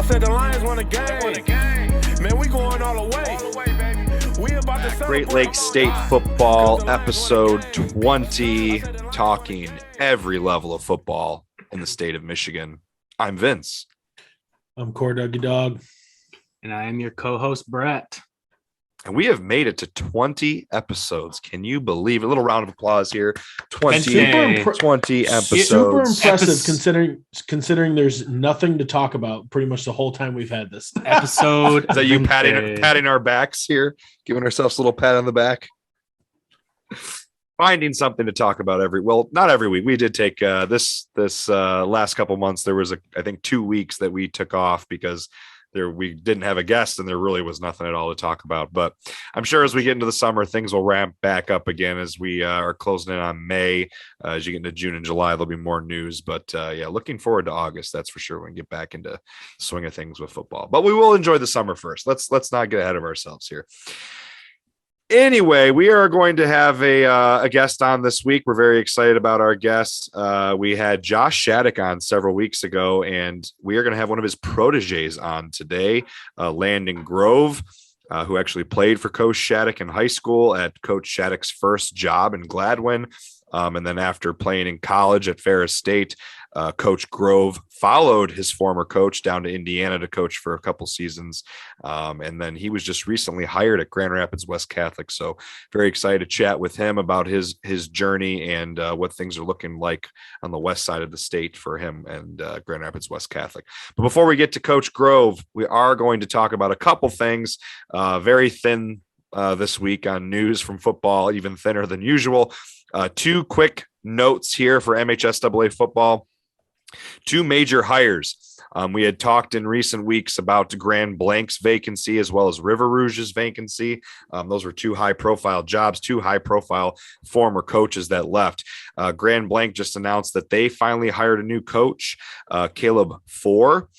said the Lions won a game. Man, we going all the way, baby. We about to Great Lakes State Football, episode 20, talking every level of football in the state of Michigan. I'm Vince. I'm Core Dougie Dog. And I am your co-host, Brett. And we have made it to 20 episodes. Can you believe it? A little round of applause here. 20 episodes. Super impressive considering there's nothing to talk about pretty much the whole time we've had this episode. Is that you patting our backs here? Giving ourselves a little pat on the back? Finding something to talk about not every week. We did take this last couple months. There was I think 2 weeks that we took off because we didn't have a guest and there really was nothing at all to talk about. But I'm sure as we get into the summer, things will ramp back up again as we are closing in on May. As you get into June and July, there'll be more news. But looking forward to August. That's for sure. We can get back into the swing of things with football. But we will enjoy the summer first. Let's not get ahead of ourselves here. Anyway, we are going to have a guest on this week. We're very excited about our guest. We had Coach Shattuck on several weeks ago, and we are going to have one of his proteges on today, Landon Grove, who actually played for Coach Shattuck in high school at Coach Shattuck's first job in Gladwin. And then after playing in college at Ferris State, Coach Grove followed his former coach down to Indiana to coach for a couple seasons. And then he was just recently hired at Grand Rapids West Catholic. So very excited to chat with him about his journey and what things are looking like on the west side of the state for him and Grand Rapids West Catholic. But before we get to Coach Grove, we are going to talk about a couple things, very thin this week on news from football, even thinner than usual. 2 quick notes here for MHSAA football. 2 major hires. We had talked in recent weeks about Grand Blank's vacancy as well as River Rouge's vacancy. Those were 2 high-profile jobs, 2 high-profile former coaches that left. Grand Blank just announced that they finally hired a new coach, Caleb Four.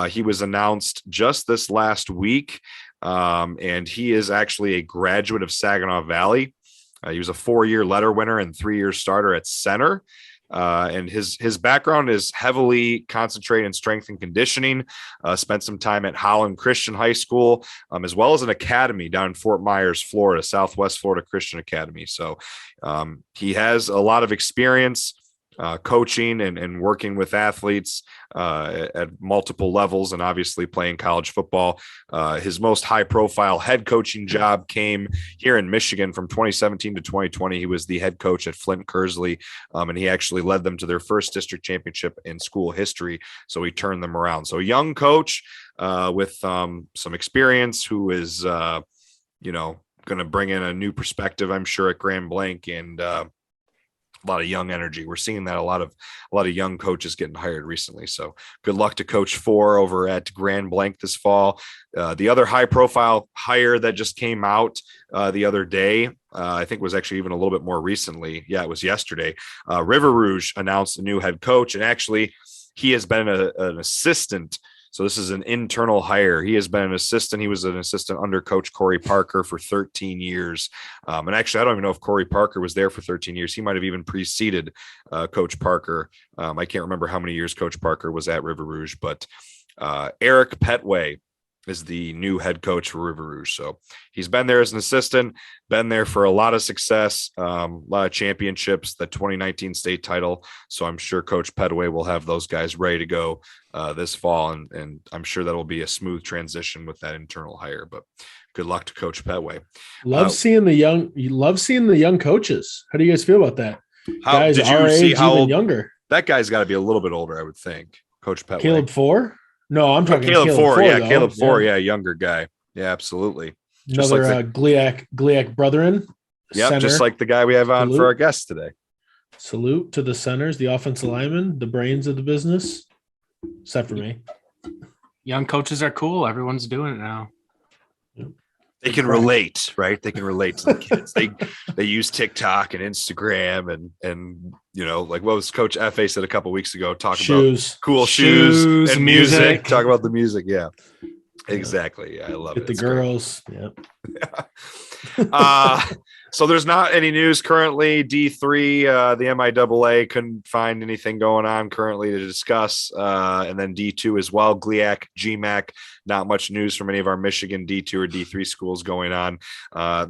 He was announced just this last week, and he is actually a graduate of Saginaw Valley. He was a 4-year letter winner and 3-year starter at center. And his background is heavily concentrated in strength and conditioning. Spent some time at Holland Christian High School, as well as an academy down in Fort Myers, Florida, Southwest Florida Christian Academy. So he has a lot of experience coaching and working with athletes at multiple levels, and obviously playing college football. His most high-profile head coaching job came here in Michigan from 2017 to 2020. He was the head coach at Flint Kearsley, and he actually led them to their first district championship in school history. So he turned them around. So a young coach with some experience who is, going to bring in a new perspective, I'm sure, at Grand Blank, and a lot of young energy. We're seeing that a lot of young coaches getting hired recently. So good luck to Coach Four over at Grand Blank this fall. The other high profile hire that just came out the other day, I think was actually even a little bit more recently. Yeah, it was yesterday. River Rouge announced a new head coach, and actually he has been an assistant. So this is an internal hire. He has been an assistant. He was an assistant under Coach Kory Parker for 13 years. And actually, I don't even know if Kory Parker was there for 13 years. He might have even preceded Coach Parker. I can't remember how many years Coach Parker was at River Rouge, but Eric Petway is the new head coach for River Rouge. So he's been there as an assistant, been there for a lot of success, a lot of championships, the 2019 state title. So I'm sure Coach Petway will have those guys ready to go this fall. And I'm sure that'll be a smooth transition with that internal hire, but good luck to Coach Petway. Love seeing the young coaches. How do you guys feel about that? Guys did you our see age, how even old, younger. That guy's got to be a little bit older, I would think. Coach Petway. Caleb Four? No, I'm talking Caleb Four. Yeah, though. Caleb Four. Yeah, younger guy. Yeah, absolutely. Just Another Gliac brethren. Yeah, just like the guy we have on for our guest today. Salute to the centers, the offensive linemen, the brains of the business, except for me. Young coaches are cool. Everyone's doing it now. They can relate, right? They can relate to the kids. They use TikTok and Instagram and like what was Coach F.A. said a couple weeks ago, talk about cool shoes and music. Talk about the music. Yeah, exactly. Yeah, I love it. The girls. Great. Yeah. So there's not any news currently. D3, the MIAA couldn't find anything going on currently to discuss. And then D2 as well, GLIAC, GMAC, not much news from any of our Michigan D2 or D3 schools going on.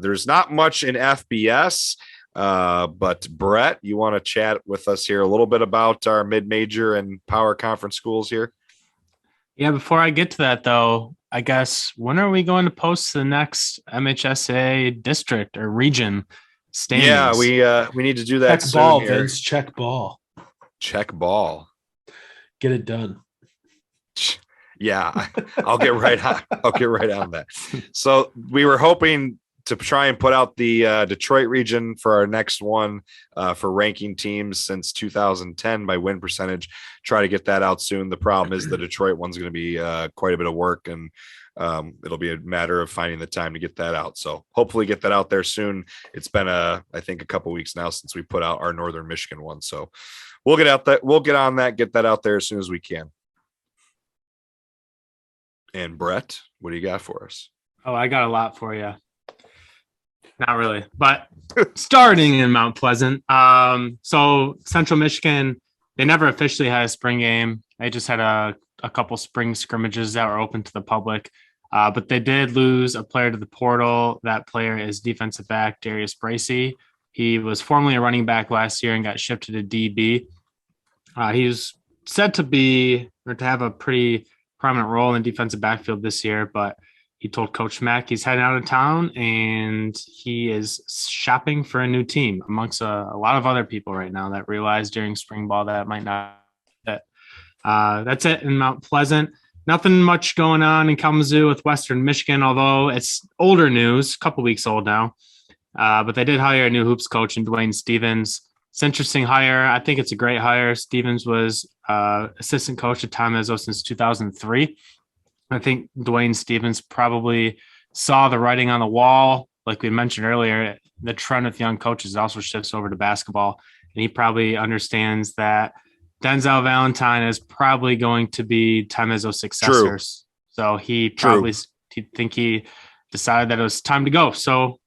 There's not much in FBS, but Brett, you want to chat with us here a little bit about our mid-major and power conference schools here? Yeah, before I get to that, though, I guess, when are we going to post the next MHSAA district or region standings? Yeah, we need to do that Check ball, soon here. Vince. Check ball. Check ball. Get it done. Yeah, I'll get right on that. So we were hoping to try and put out the Detroit region for our next one for ranking teams since 2010 by win percentage. Try to get that out soon. The problem is the Detroit one's going to be quite a bit of work, and it'll be a matter of finding the time to get that out. So hopefully get that out there soon. It's been I think a couple weeks now since we put out our Northern Michigan one. So we'll get on that, get that out there as soon as we can. And Brett, what do you got for us? Oh, I got a lot for you. Not really, but starting in Mount Pleasant. So Central Michigan, they never officially had a spring game. They just had a couple spring scrimmages that were open to the public. But they did lose a player to the portal. That player is defensive back Darius Bracey. He was formerly a running back last year and got shifted to DB. He was said to have a pretty prominent role in the defensive backfield this year, but he told Coach Mack he's heading out of town and he is shopping for a new team amongst a lot of other people right now that realized during spring ball that might not fit. That's it in Mount Pleasant. Nothing much going on in Kalamazoo with Western Michigan, although it's older news, a couple weeks old now. But they did hire a new hoops coach in Dwayne Stevens. It's an interesting hire. I think it's a great hire. Stevens was assistant coach at Tom Izzo since 2003. I think Dwayne Stevens probably saw the writing on the wall. Like we mentioned earlier, the trend with young coaches also shifts over to basketball. And he probably understands that Denzel Valentine is probably going to be Tom Izzo's successor. So he decided that it was time to go. So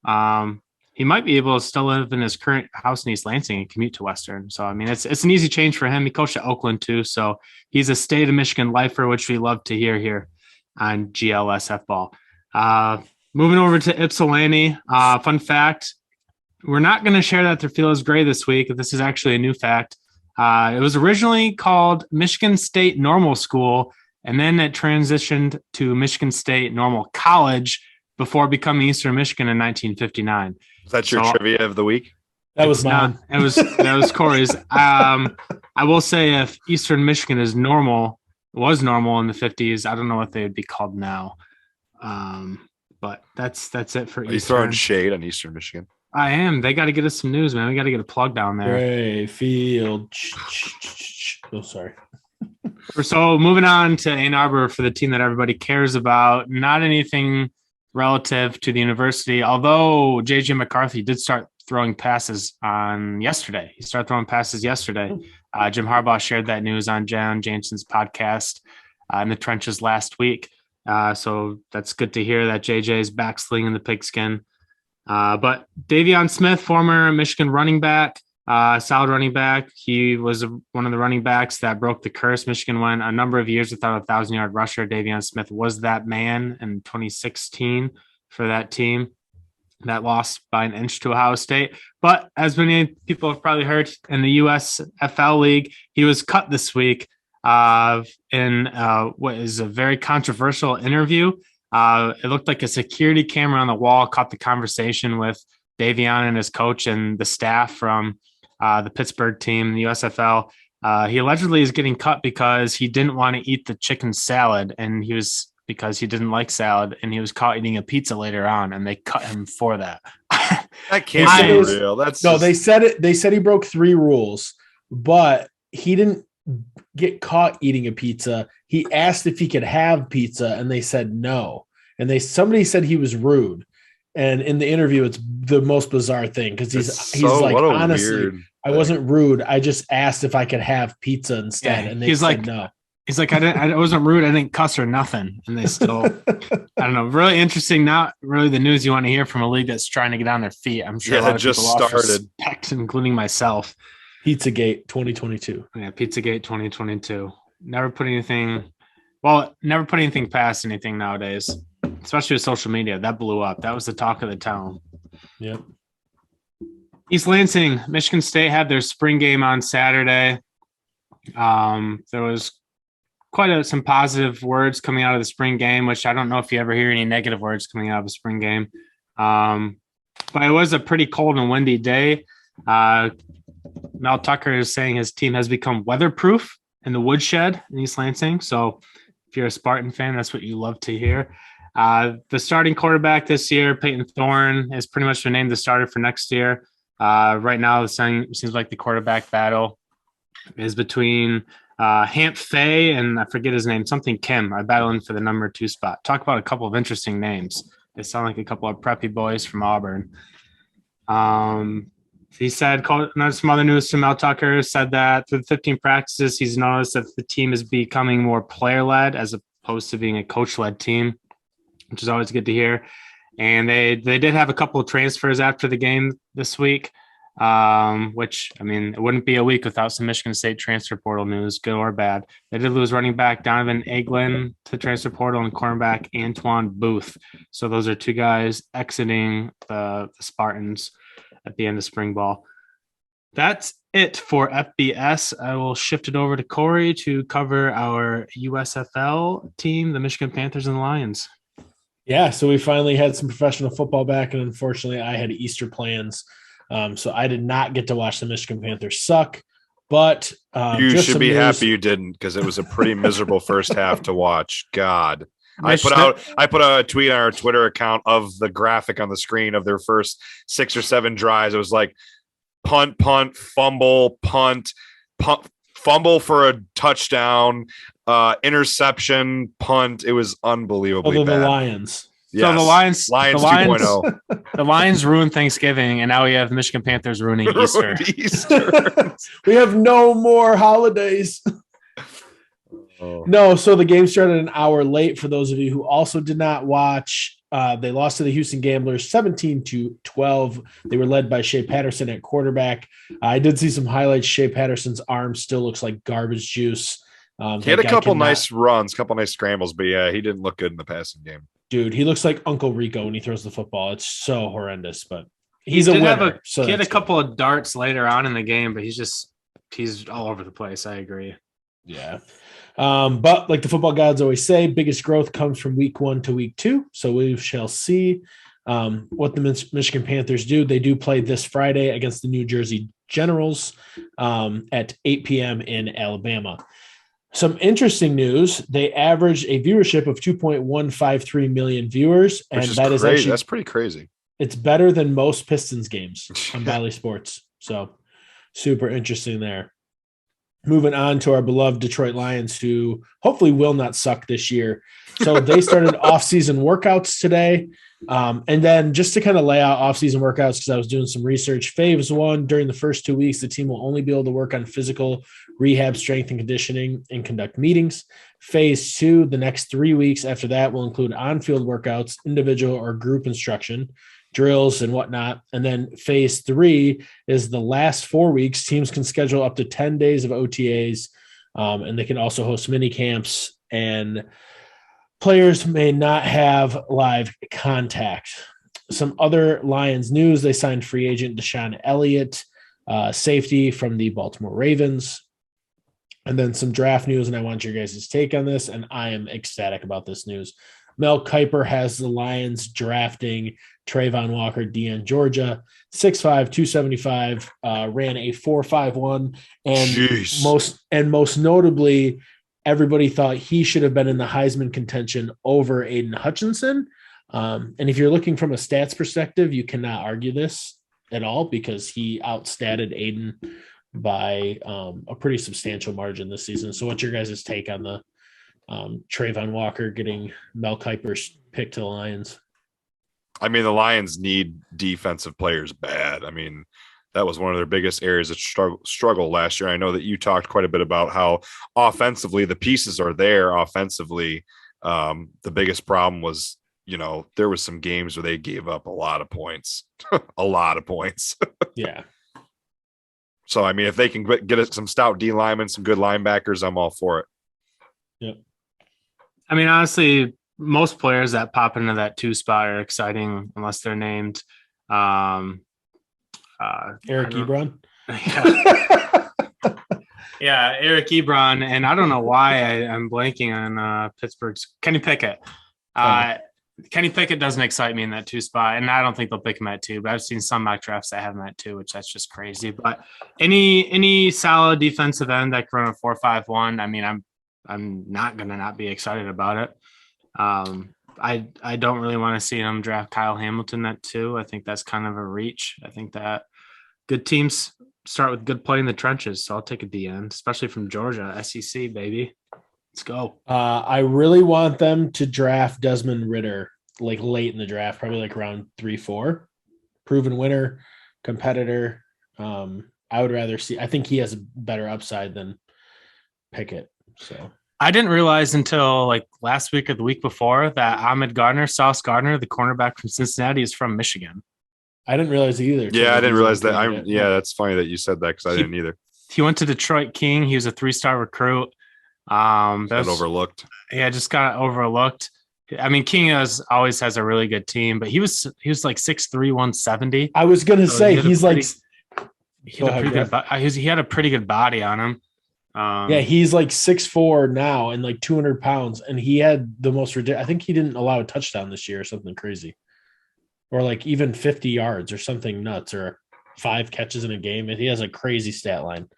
he might be able to still live in his current house in East Lansing and commute to Western. So, I mean, it's an easy change for him. He coached at Oakland too. So he's a state of Michigan lifer, which we love to hear here on GLSF ball. Moving over to Ypsilanti. Fun fact, we're not going to share that their field is gray this week. This is actually a new fact. It was originally called Michigan State Normal School, and then it transitioned to Michigan State Normal College before becoming Eastern Michigan in 1959. Is that your trivia of the week? That was mine. That was Kory's. I will say if Eastern Michigan was normal in the 50s, I don't know what they would be called now. But that's it for Eastern. Are you throwing shade on Eastern Michigan? I am. They got to get us some news, man. We got to get a plug down there. Gray field. Oh, sorry. So moving on to Ann Arbor for the team that everybody cares about. Not anything relative to the university, although J.J. McCarthy did start throwing passes yesterday. He started throwing passes yesterday. Jim Harbaugh shared that news on John Jansen's podcast in the trenches last week. So that's good to hear that JJ is back slinging the pigskin. But Davion Smith, former Michigan running back, solid running back. He was one of the running backs that broke the curse. Michigan went a number of years without a 1,000-yard rusher. Davion Smith was that man in 2016 for that team that lost by an inch to Ohio State. But as many people have probably heard, in the USFL League, he was cut this week in what is a very controversial interview. It looked like a security camera on the wall caught the conversation with Davion and his coach and the staff from the Pittsburgh team, the USFL. He allegedly is getting cut because he didn't want to eat the chicken salad, and because he didn't like salad, and he was caught eating a pizza later on, and they cut him for that. That can't be real. They said it. They said he broke 3 rules, but he didn't get caught eating a pizza. He asked if he could have pizza, and they said no. And somebody said he was rude. And in the interview, it's the most bizarre thing because he's like, honestly, I wasn't rude. I just asked if I could have pizza instead, and they said no. He's like, I wasn't rude. I didn't cuss or nothing. And they still, I don't know, really interesting. Not really the news you want to hear from a league that's trying to get on their feet. I'm sure a lot of just people lost started. respect, including myself. Pizzagate 2022. Yeah, Pizzagate 2022. Never put anything past anything nowadays, especially with social media. That blew up. That was the talk of the town. Yep. East Lansing, Michigan State had their spring game on Saturday. There was quite some positive words coming out of the spring game, which I don't know if you ever hear any negative words coming out of a spring game. But it was a pretty cold and windy day. Mel Tucker is saying his team has become weatherproof in the woodshed in East Lansing. So if you're a Spartan fan, that's what you love to hear. The starting quarterback this year, Peyton Thorne, has pretty much been named the starter for next year. Right now, it seems like the quarterback battle is between Hamp Fay and I forget his name, something Kim, are battling for the number 2 spot. Talk about a couple of interesting names. They sound like a couple of preppy boys from Auburn. He said, some other news from Mel Tucker, said that through the 15 practices, he's noticed that the team is becoming more player-led as opposed to being a coach-led team, which is always good to hear. And they did have a couple of transfers after the game this week, which, I mean, it wouldn't be a week without some Michigan State transfer portal news, good or bad. They did lose running back Donovan Eglin to transfer portal and cornerback Antoine Booth. So those are 2 guys exiting the Spartans at the end of spring ball. That's it for FBS. I will shift it over to Kory to cover our USFL team, the Michigan Panthers and the Lions. Yeah, so we finally had some professional football back, and unfortunately I had Easter plans. So I did not get to watch the Michigan Panthers suck, but you should be happy you didn't, because it was a pretty miserable first half to watch. God. I put a tweet on our Twitter account of the graphic on the screen of their first 6 or 7 drives. It was like punt, fumble, punt, fumble for a touchdown, interception, punt. It was unbelievably bad. The Lions. Yes. So the Lions 2.0. The Lions ruined Thanksgiving, and now we have Michigan Panthers ruining Easter. We have no more holidays. Oh. No, so the game started an hour late for those of you who also did not watch. They lost to the Houston Gamblers 17-12. They were led by Shea Patterson at quarterback. I did see some highlights. Shea Patterson's arm still looks like garbage juice. He had a couple nice runs, couple nice scrambles, but yeah, he didn't look good in the passing game. Dude, he looks like Uncle Rico when he throws the football. It's so horrendous, but he's a winner. He had a couple of darts later on in the game, but he's all over the place. I agree. Yeah. But like the football gods always say, biggest growth comes from week 1 to week 2. So we shall see what the Michigan Panthers do. They do play this Friday against the New Jersey Generals at 8 p.m. in Alabama. Some interesting news. They averaged a viewership of 2.153 million viewers. And that's pretty crazy. It's better than most Pistons games on Bally Sports. So super interesting there. Moving on to our beloved Detroit Lions, who hopefully will not suck this year. So they started off-season workouts today. And then just to kind of lay out off-season workouts, because I was doing some research, phase 1, during the first 2 weeks, the team will only be able to work on physical rehab, strength, and conditioning and conduct meetings. Phase 2, the next 3 weeks after that, will include on-field workouts, individual or group instruction, drills and whatnot. And then phase 3 is the last 4 weeks. Teams can schedule up to 10 days of OTAs, and they can also host mini camps, and players may not have live contact. Some other Lions news: they signed free agent Deshaun Elliott, safety from the Baltimore Ravens. And then some draft news, and I want your guys' take on this, and I am ecstatic about this news. Mel Kiper has the Lions drafting Trayvon Walker, Deion, Georgia, 6'5", 275, ran a 4.51, and most notably, everybody thought he should have been in the Heisman contention over Aiden Hutchinson. And if you're looking from a stats perspective, you cannot argue this at all, because he outstatted Aiden by a pretty substantial margin this season. So what's your guys' take on the Trayvon Walker getting Mel Kiper's pick to the Lions? I mean, the Lions need defensive players bad. I mean, That was one of their biggest areas of struggle last year. I know that you talked quite a bit about how offensively the pieces are there. Offensively, the biggest problem was, there was some games where they gave up a lot of points, a lot of points. Yeah. So, I mean, if they can get some stout D linemen, some good linebackers, I'm all for it. Yep. I mean, honestly, most players that pop into that 2 spot are exciting unless they're named. Eric Ebron. Yeah, Eric Ebron, and I don't know why I'm blanking on Pittsburgh's Kenny Pickett. Kenny Pickett doesn't excite me in that 2 spot, and I don't think they'll pick him at 2. But I've seen some mock drafts that have him at 2, which that's just crazy. But any solid defensive end that can run a 4.51, I mean, I'm not gonna not be excited about it. I don't really want to see him draft Kyle Hamilton at 2. I think that's kind of a reach. I think that good teams start with good play in the trenches. So I'll take a D end, especially from Georgia, SEC, baby. Let's go. I really want them to draft Desmond Ridder like late in the draft, probably like around 3-4. Proven winner, competitor. I would rather see. I think he has a better upside than Pickett. So I didn't realize until like last week or the week before that Sauce Gardner, the cornerback from Cincinnati, is from Michigan. I didn't realize either. Yeah, I didn't realize that. That's funny that you said that because I didn't either. He went to Detroit King. He was a 3-star recruit. Got overlooked. Yeah, just got overlooked. I mean, King always has a really good team, but he was like 6'3", 170. I was gonna say he had a pretty good body on him. Yeah, he's like 6'4" now and like 200 pounds, and he had the most ridiculous. I think he didn't allow a touchdown this year or something crazy, or like even 50 yards or something nuts, or 5 catches in a game. And he has a crazy stat line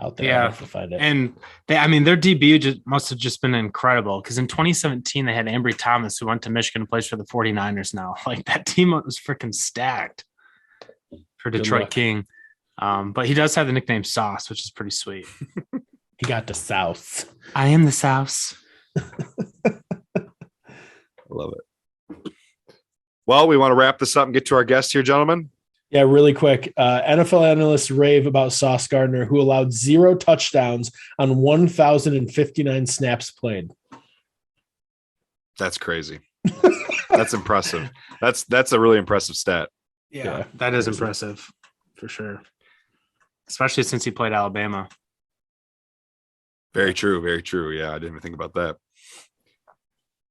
out there. Yeah, I have to find it. And their DB must have just been incredible because in 2017 they had Ambry Thomas, who went to Michigan and plays for the 49ers now. Like that team was freaking stacked for Detroit King. But he does have the nickname Sauce, which is pretty sweet. He got the South. I am the South. Love it. Well, we want to wrap this up and get to our guest here, gentlemen. Yeah, really quick. NFL analysts rave about Sauce Gardner, who allowed 0 touchdowns on 1,059 snaps played. That's crazy. That's impressive. That's a really impressive stat. Yeah, that is impressive for sure. Especially since he played Alabama. Very true. Very true. Yeah, I didn't even think about that.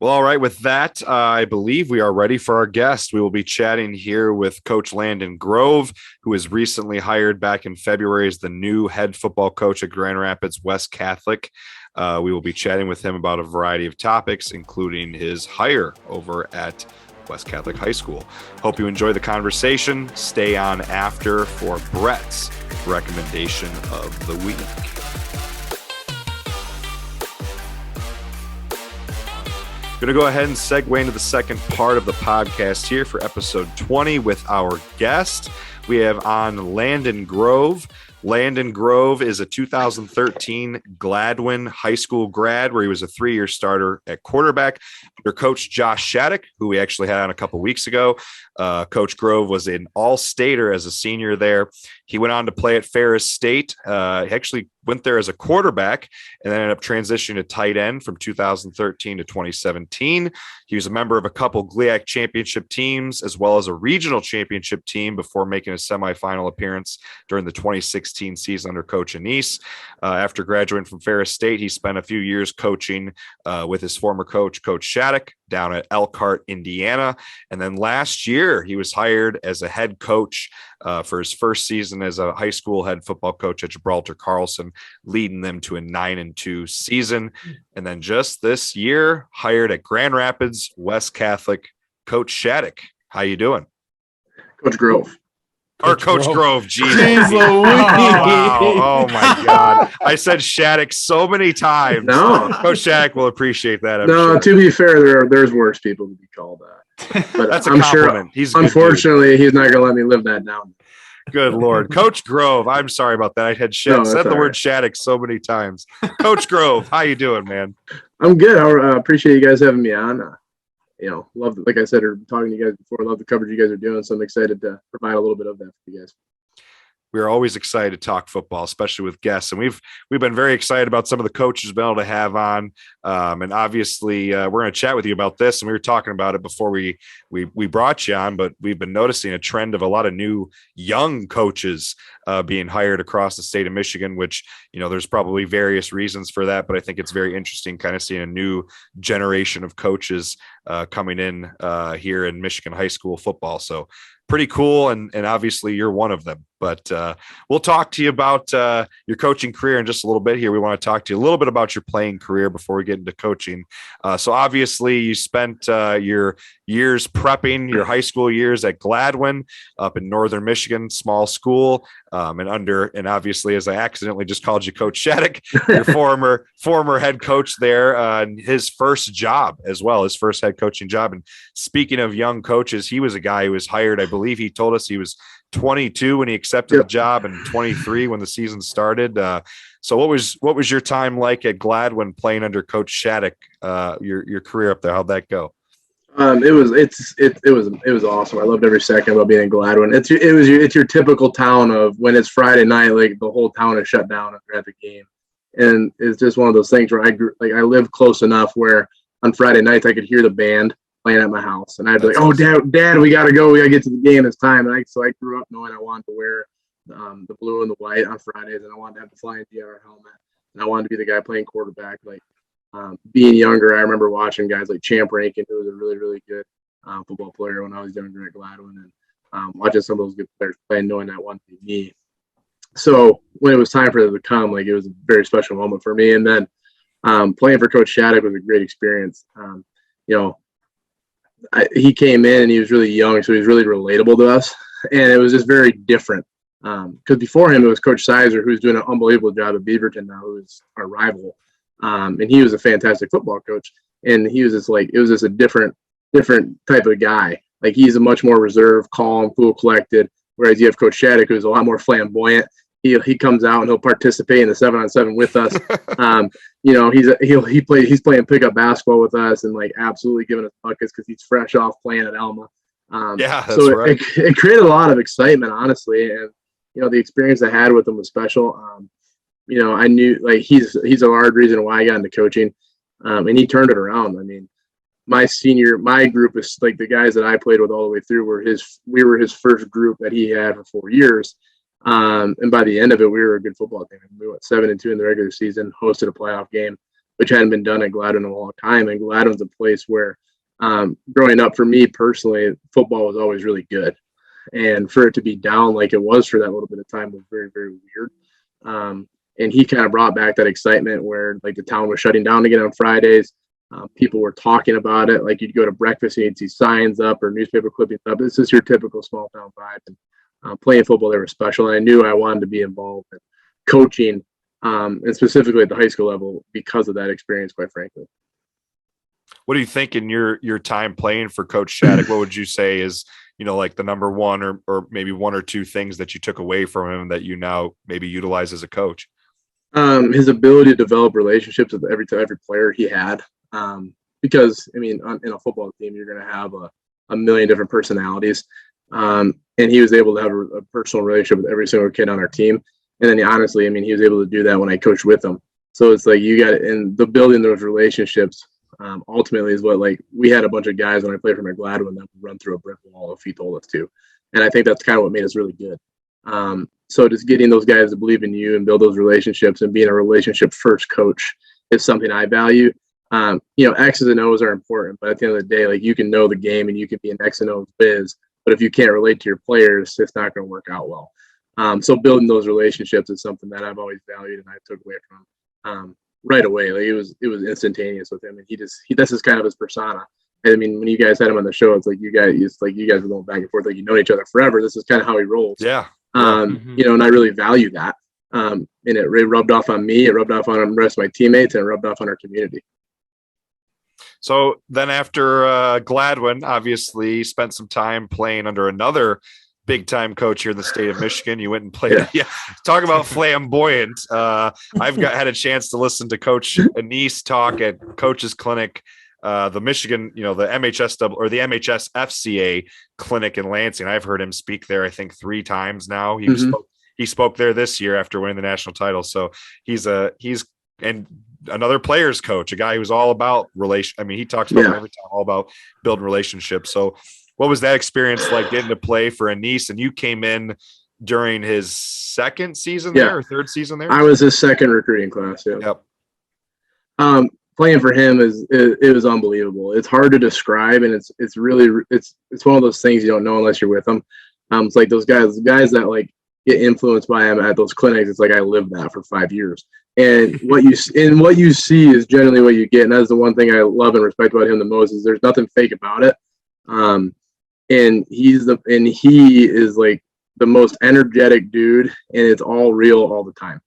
Well, all right. With that, I believe we are ready for our guest. We will be chatting here with Coach Landon Grove, who was recently hired back in February as the new head football coach at Grand Rapids West Catholic. We will be chatting with him about a variety of topics, including his hire over at West Catholic High School. Hope you enjoy the conversation. Stay on after for Brett's recommendation of the week. Going to go ahead and segue into the second part of the podcast here for episode 20 with our guest. We have on Landon Grove. Landon Grove is a 2013 Gladwin High School grad where he was a 3-year starter at quarterback under Coach Josh Shattuck, who we actually had on a couple weeks ago. Coach Grove was an all-stater as a senior there. He went on to play at Ferris State. He actually went there as a quarterback and then ended up transitioning to tight end from 2013 to 2017. He was a member of a couple GLIAC championship teams as well as a regional championship team before making a semifinal appearance during the 2016 season under Coach Anise. After graduating from Ferris State, he spent a few years coaching with his former coach, Coach Shattuck, down at Elkhart, Indiana. And then last year, he was hired as a head coach for his first season as a high school head football coach at Gibraltar Carlson, leading them to a 9-2 season. And then just this year, hired at Grand Rapids West Catholic, Coach Shattuck. How you doing? Coach Grove. Or Coach Grove, Jesus. Jeez, Oh my God. I said Shattuck so many times. No. Coach Shattuck will appreciate that. I'm No, sure. to be fair, there's worse people to be called that. But That's a I'm compliment. sure, He's a good unfortunately, he's not going to let me live that down. dude. Good Lord. Coach Grove, I'm sorry about that. I had No, said that's the all word right. Shattuck so many times. Coach Grove, how you doing, man? I'm good. I appreciate you guys having me on. Love, like I said, or talking to you guys before, love the coverage you guys are doing. So I'm excited to provide a little bit of that for you guys. we're always excited to talk football, especially with guests. And we've been very excited about some of the coaches we've been able to have on. And obviously we're going to chat with you about this. And we were talking about it before we brought you on, but we've been noticing a trend of a lot of new young coaches being hired across the state of Michigan, which, there's probably various reasons for that, but I think it's very interesting kind of seeing a new generation of coaches coming in here in Michigan high school football. So pretty cool. And obviously you're one of them, but we'll talk to you about your coaching career in just a little bit here. We want to talk to you a little bit about your playing career before we get into coaching. So obviously you spent your years prepping, your high school years at Gladwin up in Northern Michigan, small school. And obviously, as I accidentally just called you Coach Shattuck, your former head coach there, and his first job as well, his first head coaching job. And speaking of young coaches, he was a guy who was hired, I believe he told us he was 22 when he accepted the job and 23 when the season started. So what was your time like at Gladwin playing under Coach Shattuck, your career up there? How'd that go? It was awesome. I loved every second about being in Gladwin. It's your typical town of when it's Friday night, like the whole town is shut down at the game, and it's just one of those things where I lived close enough where on Friday nights I could hear the band playing at my house, and I'd be like, "Oh, Dad, we gotta go. We gotta get to the game. It's time." And so I grew up knowing I wanted to wear the blue and the white on Fridays, and I wanted to have the flying GR helmet, and I wanted to be the guy playing quarterback, like. Being younger, I remember watching guys like Champ Rankin, who was a really, really good football player when I was younger at Gladwin, and watching some of those good players play and knowing that wanted to be me. So when it was time for them to come, like it was a very special moment for me. And then playing for Coach Shattuck was a great experience. He came in and he was really young, so he was really relatable to us, and it was just very different. Because before him, it was Coach Sizer, who's doing an unbelievable job at Beaverton now, who is our rival. And he was a fantastic football coach, and he was just a different type of guy. Like he's a much more reserved, calm, cool, collected. Whereas you have Coach Shattuck, who's a lot more flamboyant. He comes out and he'll participate in the 7-on-7 with us. He's playing pickup basketball with us and like absolutely giving us buckets because he's fresh off playing at Alma. That's so right. It created a lot of excitement, honestly, and the experience I had with him was special. I knew like he's a large reason why I got into coaching, and he turned it around. I mean, my group is like the guys that I played with all the way through we were his first group that he had for 4 years. And by the end of it, we were a good football team. We went 7-2 in the regular season, hosted a playoff game, which hadn't been done at Gladwin in a long time. And Gladwin's a place where, growing up for me personally, football was always really good. And for it to be down like it was for that little bit of time was very, very weird. And he kind of brought back that excitement where like the town was shutting down again on Fridays. People were talking about it. Like you'd go to breakfast and you'd see signs up or newspaper clippings up. This is your typical small town vibe. And playing football, they were special. And I knew I wanted to be involved in coaching, and specifically at the high school level because of that experience, quite frankly. What do you think in your time playing for Coach Shattuck? What would you say is, like the number one or maybe one or two things that you took away from him that you now maybe utilize as a coach? His ability to develop relationships with every player he had. Because I mean, in a football team, you're going to have a million different personalities. And he was able to have a personal relationship with every single kid on our team. And then honestly, I mean, he was able to do that when I coached with him. So it's like and the building those relationships ultimately is what, like, we had a bunch of guys when I played for Gladwin that would run through a brick wall if he told us to. And I think that's kind of what made us really good. So just getting those guys to believe in you and build those relationships and being a relationship first coach is something I value. X's and O's are important, but at the end of the day, like you can know the game and you can be an X and O's biz, but if you can't relate to your players, it's not going to work out well. So building those relationships is something that I've always valued and I took away from right away. Like it was instantaneous with him, and this is kind of his persona. And I mean, when you guys had him on the show, it's like you guys were going back and forth, like you know each other forever. This is kind of how he rolls. Yeah. And I really value that. And it rubbed off on me. It rubbed off on the rest of my teammates, and it rubbed off on our community. So then after Gladwin, obviously spent some time playing under another big-time coach here in the state of Michigan. You went and played. Yeah. Talk about flamboyant. I've had a chance to listen to Coach Anise talk at Coach's Clinic, the Michigan, the MHSAA or the MHSFCA clinic in Lansing. I've heard him speak there, I think 3 times now. He he spoke there this year after winning the national title. So he's and another player's coach, a guy who's all about he talks about every time, all about building relationships. So what was that experience like getting to play for Anis? And you came in during his second season there or third season there? I was his second recruiting class. Yep. Playing for him it was unbelievable. It's hard to describe, and it's really one of those things you don't know unless you're with them. It's like those guys that like get influenced by him at those clinics. It's like I lived that for 5 years, and what you see is generally what you get. And that's the one thing I love and respect about him the most is there's nothing fake about it. And he is like the most energetic dude, and it's all real all the time,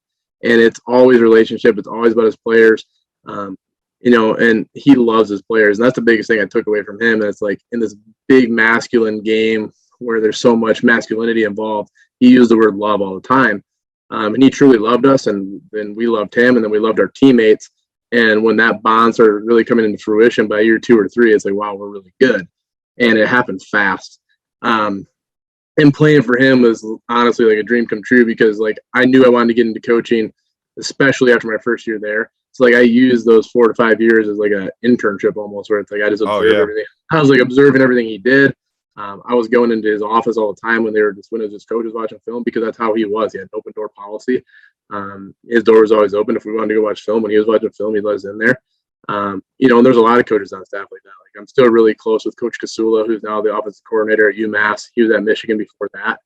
and it's always relationship. It's always about his players. And he loves his players. And that's the biggest thing I took away from him. And it's like in this big masculine game where there's so much masculinity involved, he used the word love all the time. And he truly loved us, and then we loved him, and then we loved our teammates. And when that bond started really coming into fruition by year 2 or 3, it's like, wow, we're really good. And it happened fast. And playing for him was honestly like a dream come true because like I knew I wanted to get into coaching, especially after my first year there. So like I used those 4 to 5 years as like an internship almost, where it's like I just observed everything. I was like observing everything he did. I was going into his office all the time when it was just coaches watching film, because that's how he was. He had an open door policy. His door was always open. If we wanted to go watch film, when he was watching film, he'd let us in there. And there's a lot of coaches on staff like that. Like I'm still really close with Coach Kasula, who's now the offensive coordinator at UMass. He was at Michigan before that.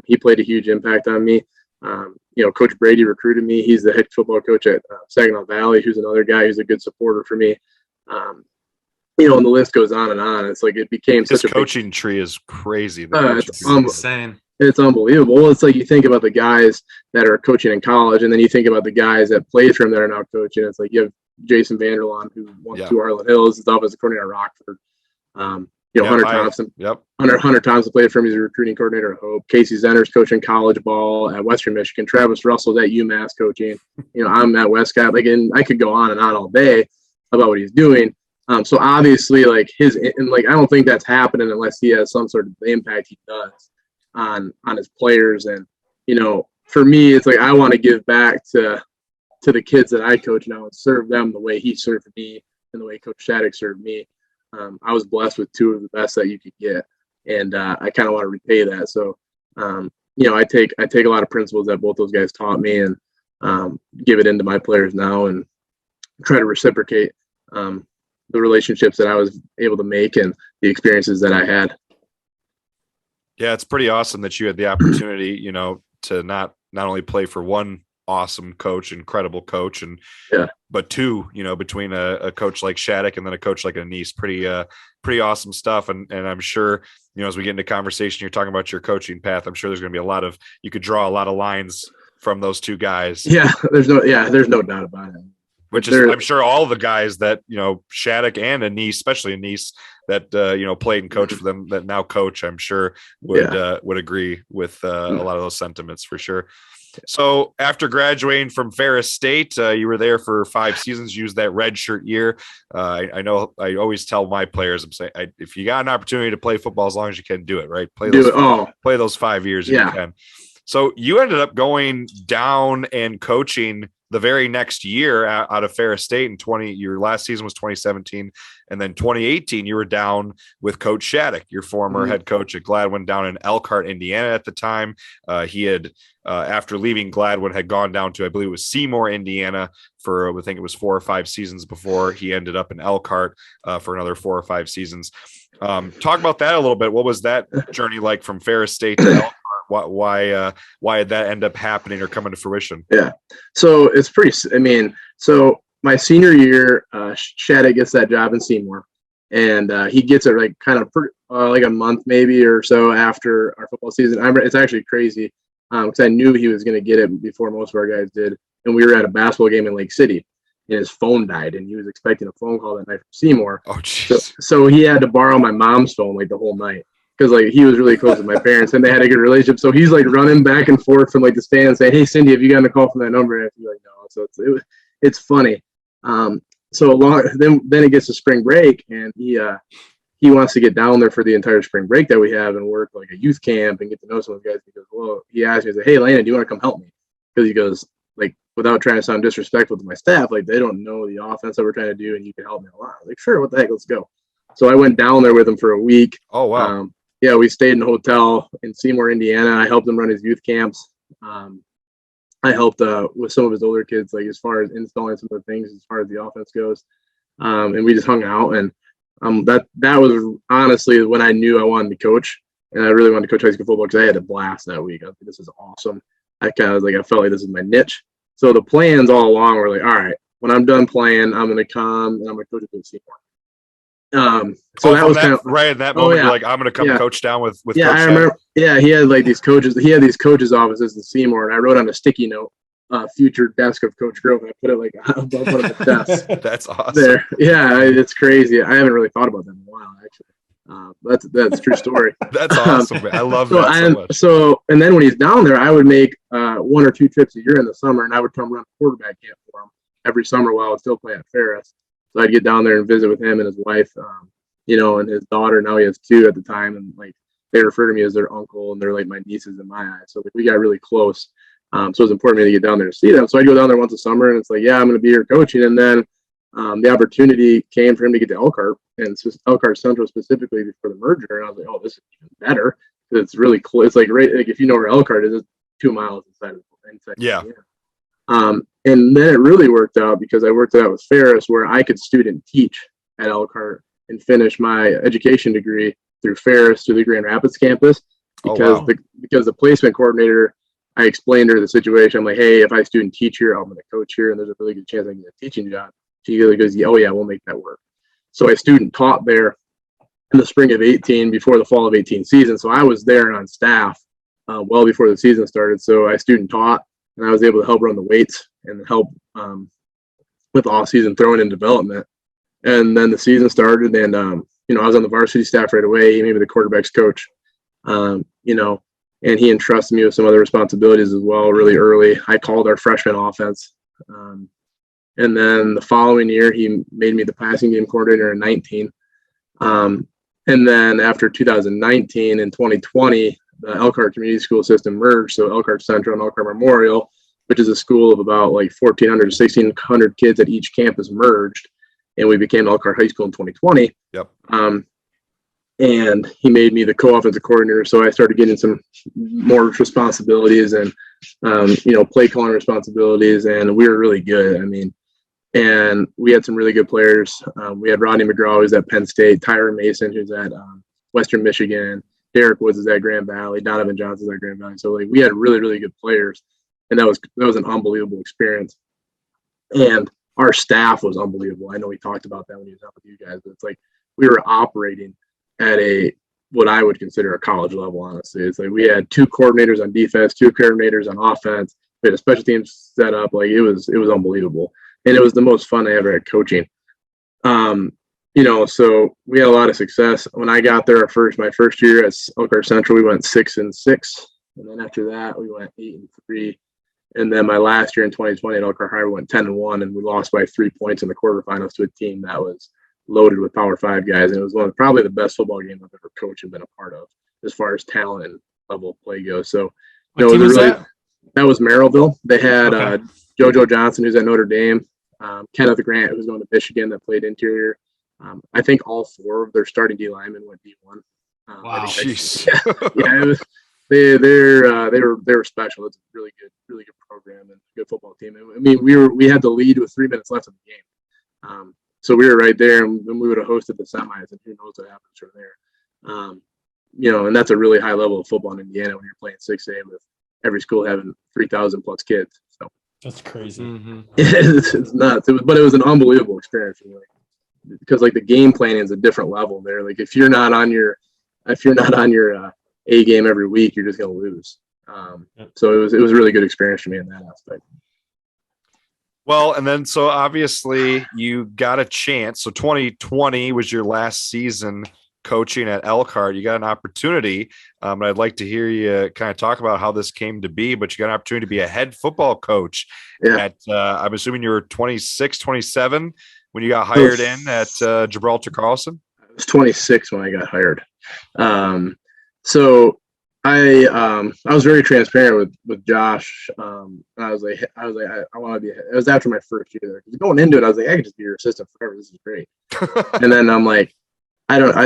He played a huge impact on me. Coach Brady recruited me. He's the head football coach at Saginaw Valley, who's another guy who's a good supporter for me. And the list goes on and on. It's like it became His such a coaching tree is crazy. It's Insane. It's unbelievable. Well, it's like you think about the guys that are coaching in college, and then you think about the guys that played for him that are now coaching. It's like you have Jason Vanderlaan, who won 2 Harlan Hills, is offensive coordinator at Rockford. Hunter Thompson. Yep. Hunter Thompson played for him. He's a recruiting coordinator at Hope. Casey Zenner's coaching college ball at Western Michigan. Travis Russell's at UMass coaching. I'm at Westcott. And I could go on and on all day about what he's doing. So obviously, I don't think that's happening unless he has some sort of impact he does on his players. And for me, it's like I want to give back to the kids that I coach now and serve them the way he served me and the way Coach Shattuck served me. I was blessed with 2 of the best that you could get, and I kind of want to repay that. So, I take a lot of principles that both those guys taught me and give it into my players now and try to reciprocate the relationships that I was able to make and the experiences that I had. Yeah, it's pretty awesome that you had the opportunity, to not only play for one awesome coach, incredible coach, but 2, between a coach like Shattuck and then a coach like Anis, pretty awesome stuff. And I'm sure, as we get into conversation, you're talking about your coaching path. I'm sure there's going to be you could draw a lot of lines from those 2 guys. Yeah, there's no doubt about it. Which is, I'm sure all the guys that, Shattuck and Anis, especially Anis, that, played and coached for them that now coach, I'm sure would agree with a lot of those sentiments for sure. So after graduating from Ferris State, you were there for 5 seasons, used that red shirt year. I know I always tell my players, I'm saying, if you got an opportunity to play football, as long as you can do it, right? Play those 5 years if you can. So you ended up going down and coaching the very next year out of Ferris State your last season was 2017. And then 2018, you were down with Coach Shattuck, your former head coach at Gladwin down in Elkhart, Indiana at the time. He had, after leaving Gladwin, had gone down to, I believe it was Seymour, Indiana for, I think it was 4 or 5 seasons before he ended up in Elkhart for another 4 or 5 seasons. Talk about that a little bit. What was that journey like from Ferris State to Elkhart? Why did that end up happening or coming to fruition? Yeah. So it's so my senior year, Shattuck gets that job in Seymour, and he gets it like kind of like a month maybe or so after our football season. It's actually crazy because I knew he was going to get it before most of our guys did. And we were at a basketball game in Lake City, and his phone died, and he was expecting a phone call that night from Seymour. Oh, jeez. So he had to borrow my mom's phone like the whole night. Because he was really close with my parents and they had a good relationship. So he's running back and forth from the stand saying, "Hey Cindy, have you gotten a call from that number?" And I'd be like, "No." So it's funny. Then it gets to spring break and he he wants to get down there for the entire spring break that we have and work like a youth camp and get to know some of the guys. He goes, well, he asked me, he's like, hey, Landon, do you want to come help me? Because he goes, like, without trying to sound disrespectful to my staff, like, they don't know the offense that we're trying to do, and you can help me a lot. I was like, sure, what the heck, let's go. So I went down there with him for a week. Oh, wow. Yeah, we stayed in a hotel in Seymour, Indiana. I helped him run his youth camps. I helped with some of his older kids, like as far as installing some of the things as far as the offense goes. And we just hung out, and that was honestly when I knew I wanted to coach, and I really wanted to coach high school football because I had a blast that week. I was like, this is awesome. I felt like this is my niche. So the plans all along were like, all right, when I'm done playing, I'm going to come and I'm going to coach at Seymour. So that was kind of right in that moment. You're like, I'm going to come coach down with yeah, Coach I remember. Yeah, he had like these coaches. He had these coaches' offices in Seymour, and I wrote on a sticky note, "Future desk of Coach Grove," and I put it like above one of the desks. That's awesome. There, yeah, it's crazy. I haven't really thought about that in a while, actually. That's a true story. That's awesome, man. I love that so much. So, and then when he's down there, I would make 1 or 2 trips a year in the summer, and I would come run a quarterback camp for him every summer while I was still playing at Ferris. So I'd get down there and visit with him and his wife, and his daughter. Now he has 2 at the time, and like they refer to me as their uncle, and they're like my nieces in my eyes. So like, we got really close. So it was important for me to get down there to see them. So I go down there once a summer, and it's like, yeah, I'm going to be here coaching. And then the opportunity came for him to get to Elkhart, and Elkhart Central specifically before the merger. And I was like, oh, this is even better because it's really close. It's like right, like if you know where Elkhart is, it's 2 miles inside of the yeah. And then it really worked out because I worked out with Ferris where I could student teach at Elkhart and finish my education degree through Ferris to the Grand Rapids campus because because the placement coordinator, I explained to her the situation. I'm like, hey, if I student teach here, I'm going to coach here, and there's a really good chance I can get a teaching job. She goes, oh yeah, we'll make that work. So I student taught there in the spring of 18 before the fall of 18 season. So I was there and on staff well before the season started. So I student taught, and I was able to help run the weights and help with off-season throwing and development. And then the season started, and I was on the varsity staff right away. He made me the quarterback's coach, and he entrusted me with some other responsibilities as well really early. I called our freshman offense. And then the following year, he made me the passing game coordinator in 19. And then after 2019 and 2020, the Elkhart Community School System merged. So Elkhart Central and Elkhart Memorial, which is a school of about like 1,400 to 1,600 kids at each campus, merged. And we became Elkhart High School in 2020. Yep. And he made me the co-offensive coordinator. So I started getting some more responsibilities and, play calling responsibilities. And we were really good. And we had some really good players. We had Rodney McGraw, who's at Penn State, Tyron Mason, who's at Western Michigan, Derek Woods is at Grand Valley, Donovan Johnson is at Grand Valley. So like we had really, really good players. And that was an unbelievable experience. And our staff was unbelievable. I know we talked about that when he was out with you guys, but it's like we were operating at what I would consider a college level, honestly. It's like we had 2 coordinators on defense, 2 coordinators on offense. We had a special teams set up. Like it was unbelievable. And it was the most fun I ever had coaching. So we had a lot of success. When I got there my first year at Elkhart Central, we went 6-6. And then after that, we went 8-3. And then my last year in 2020 at Elkhart High, we went 10-1, and we lost by 3 points in the quarterfinals to a team that was loaded with Power 5 guys. And it was probably the best football game I've ever coached and been a part of as far as talent and level of play goes. So what team was that? That was Merrillville. They had JoJo Johnson, who's at Notre Dame, Kenneth Grant, who's going to Michigan, that played interior. I think all 4 of their starting D linemen went D1. Wow. Jeez. Yeah, it was. They were special. It's a really good program and good football team. We had the lead with 3 minutes left in the game. So we were right there, and we would have hosted the semis, and who knows what happens from there. And that's a really high level of football in Indiana when you're playing 6A with every school having 3,000 plus kids. So that's crazy. Mm-hmm. It's nuts. It was an unbelievable experience for me, because like the game planning is a different level there. Like if you're not on your A game every week, you're just going to lose. So it was a really good experience for me in that aspect. Well, and then so obviously you got a chance. So 2020 was your last season coaching at Elkhart. You got an opportunity, and I'd like to hear you kind of talk about how this came to be, but you got an opportunity to be a head football coach at, I'm assuming you were 26, 27 when you got hired in at Gibraltar Carlson. was 26 when I got hired. So I was very transparent with Josh. I was like, I want to be. It was after my first year there. Going into it, I was like, I could just be your assistant forever. This is great. And then I'm like,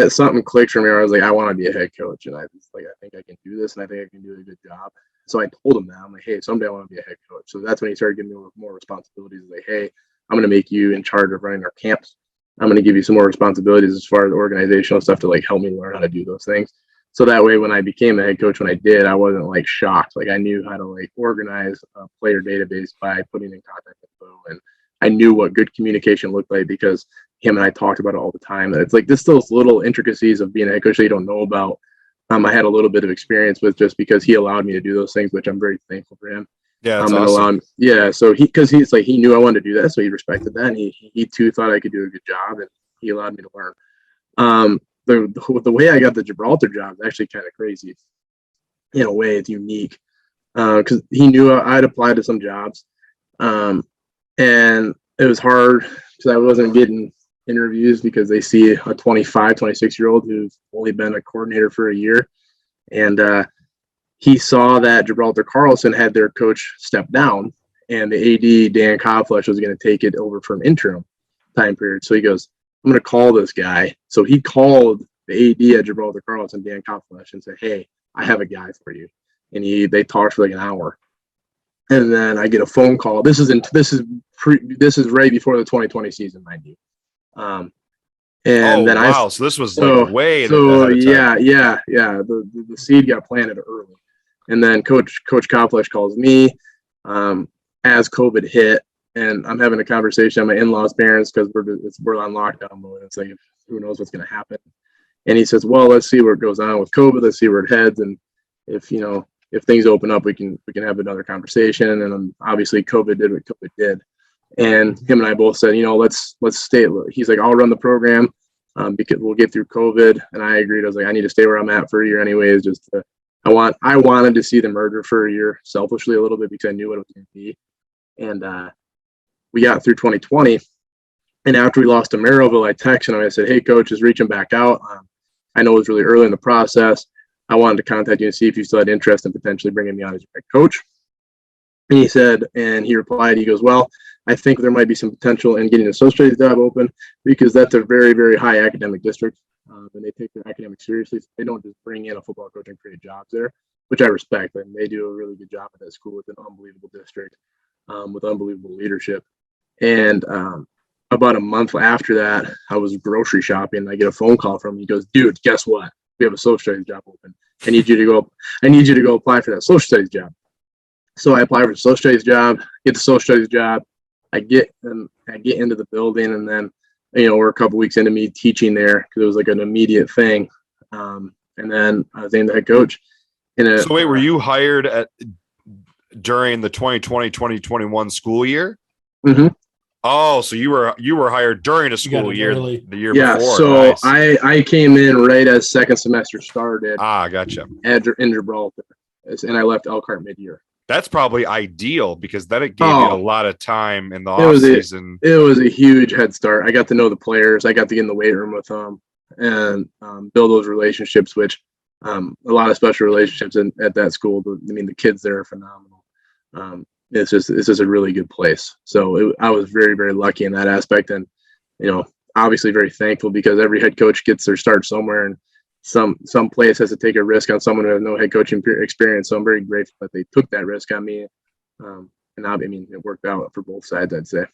something clicked for me. Where I was like, I want to be a head coach, and I was like, I think I can do this, and I think I can do a good job. So I told him that. I'm like, hey, someday I want to be a head coach. So that's when he started giving me more responsibilities. Like, hey, I'm going to make you in charge of running our camps. I'm going to give you some more responsibilities as far as organizational stuff to like help me learn how to do those things. So that way, when I became a head coach, when I did, I wasn't like shocked. Like I knew how to like organize a player database by putting in contact info, and I knew what good communication looked like because him and I talked about it all the time. It's like those little intricacies of being a head coach that you don't know about. I had a little bit of experience with just because he allowed me to do those things, which I'm very thankful for him. Yeah, that's awesome. So he's like, he knew I wanted to do that, so he respected that, and he too thought I could do a good job, and he allowed me to learn. The way I got the Gibraltar job is actually kind of crazy. In a way, it's unique because he knew I'd applied to some jobs, and it was hard because I wasn't getting interviews because they see a 25, 26-year-old who's only been a coordinator for a year, and he saw that Gibraltar Carlson had their coach step down, and the AD, Dan Cobflesh, was going to take it over from interim time period. So he goes, I'm going to call this guy. So he called the AD at Gibraltar Carlson, Dan Cobflesh, and said, hey, I have a guy for you. And they talked for like an hour. And then I get a phone call. This is right before the 2020 season, mind you. So this was like way. So yeah. The seed got planted early, and then Coach Cobflesh calls me as COVID hit, and I'm having a conversation with my in-laws' parents because we're on lockdown mode. It's like who knows what's going to happen, and he says, "Well, let's see where it goes on with COVID. Let's see where it heads, and if things open up, we can have another conversation." And obviously, COVID did what COVID did. And him and I both said, let's stay. He's like, I'll run the program because we'll get through COVID. And I agreed. I was like, I need to stay where I'm at for a year anyways. I wanted to see the merger for a year selfishly a little bit because I knew what it was going to be. And we got through 2020. And after we lost to Maryville, I texted him. I said, hey, coach, is reaching back out. I know it was really early in the process. I wanted to contact you and see if you still had interest in potentially bringing me on as your head coach. And he replied, he goes, well, I think there might be some potential in getting an associate's job open because that's a very, very high academic district. And they take their academics seriously. So they don't just bring in a football coach and create jobs there, which I respect. And they do a really good job at that school with an unbelievable district, with unbelievable leadership. And about a month after that, I was grocery shopping. And I get a phone call from him. He goes, dude, guess what? We have a social studies job open. I need you to go apply for that social studies job. So I apply for the social studies job, get the social studies job. I get into the building, and then we're a couple weeks into me teaching there because it was like an immediate thing. And then I was named the head coach. So wait, were you hired during the 2020-2021 school year? Mm-hmm. Oh, so you were hired during a school year the year before. Yeah, so nice. I came in right as second semester started. Gotcha. In Gibraltar, and I left Elkhart mid-year. That's probably ideal because then it gave you a lot of time in the off season. It was a huge head start. I got to know the players. I got to get in the weight room with them and build those relationships, which a lot of special relationships at that school. The kids there are phenomenal. It's just a really good place. So I was very, very lucky in that aspect, and obviously very thankful because every head coach gets their start somewhere, and some place has to take a risk on someone who has no head coaching experience. So I'm very grateful that they took that risk on me. And it worked out for both sides, I'd say.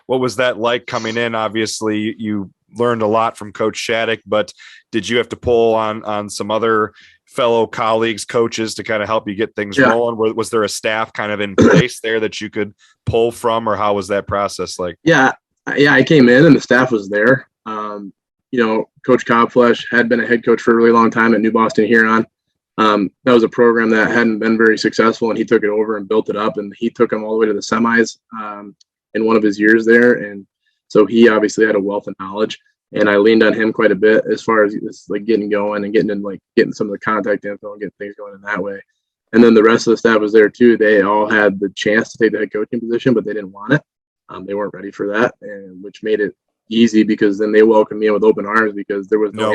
What was that like coming in? Obviously you learned a lot from Coach Shattuck, but did you have to pull on some other fellow colleagues, coaches to kind of help you get things rolling? Was there a staff kind of in place there that you could pull from, or how was that process like? Yeah. I came in and the staff was there. Coach Cobflesh had been a head coach for a really long time at New Boston Huron. That was a program that hadn't been very successful, and he took it over and built it up, and he took them all the way to the semis in one of his years there. And so he obviously had a wealth of knowledge, and I leaned on him quite a bit as far as like getting going and getting some of the contact info and getting things going in that way. And then the rest of the staff was there too. They all had the chance to take the head coaching position, but they didn't want it. They weren't ready for that, and which made it easy because then they welcomed me in with open arms because there was no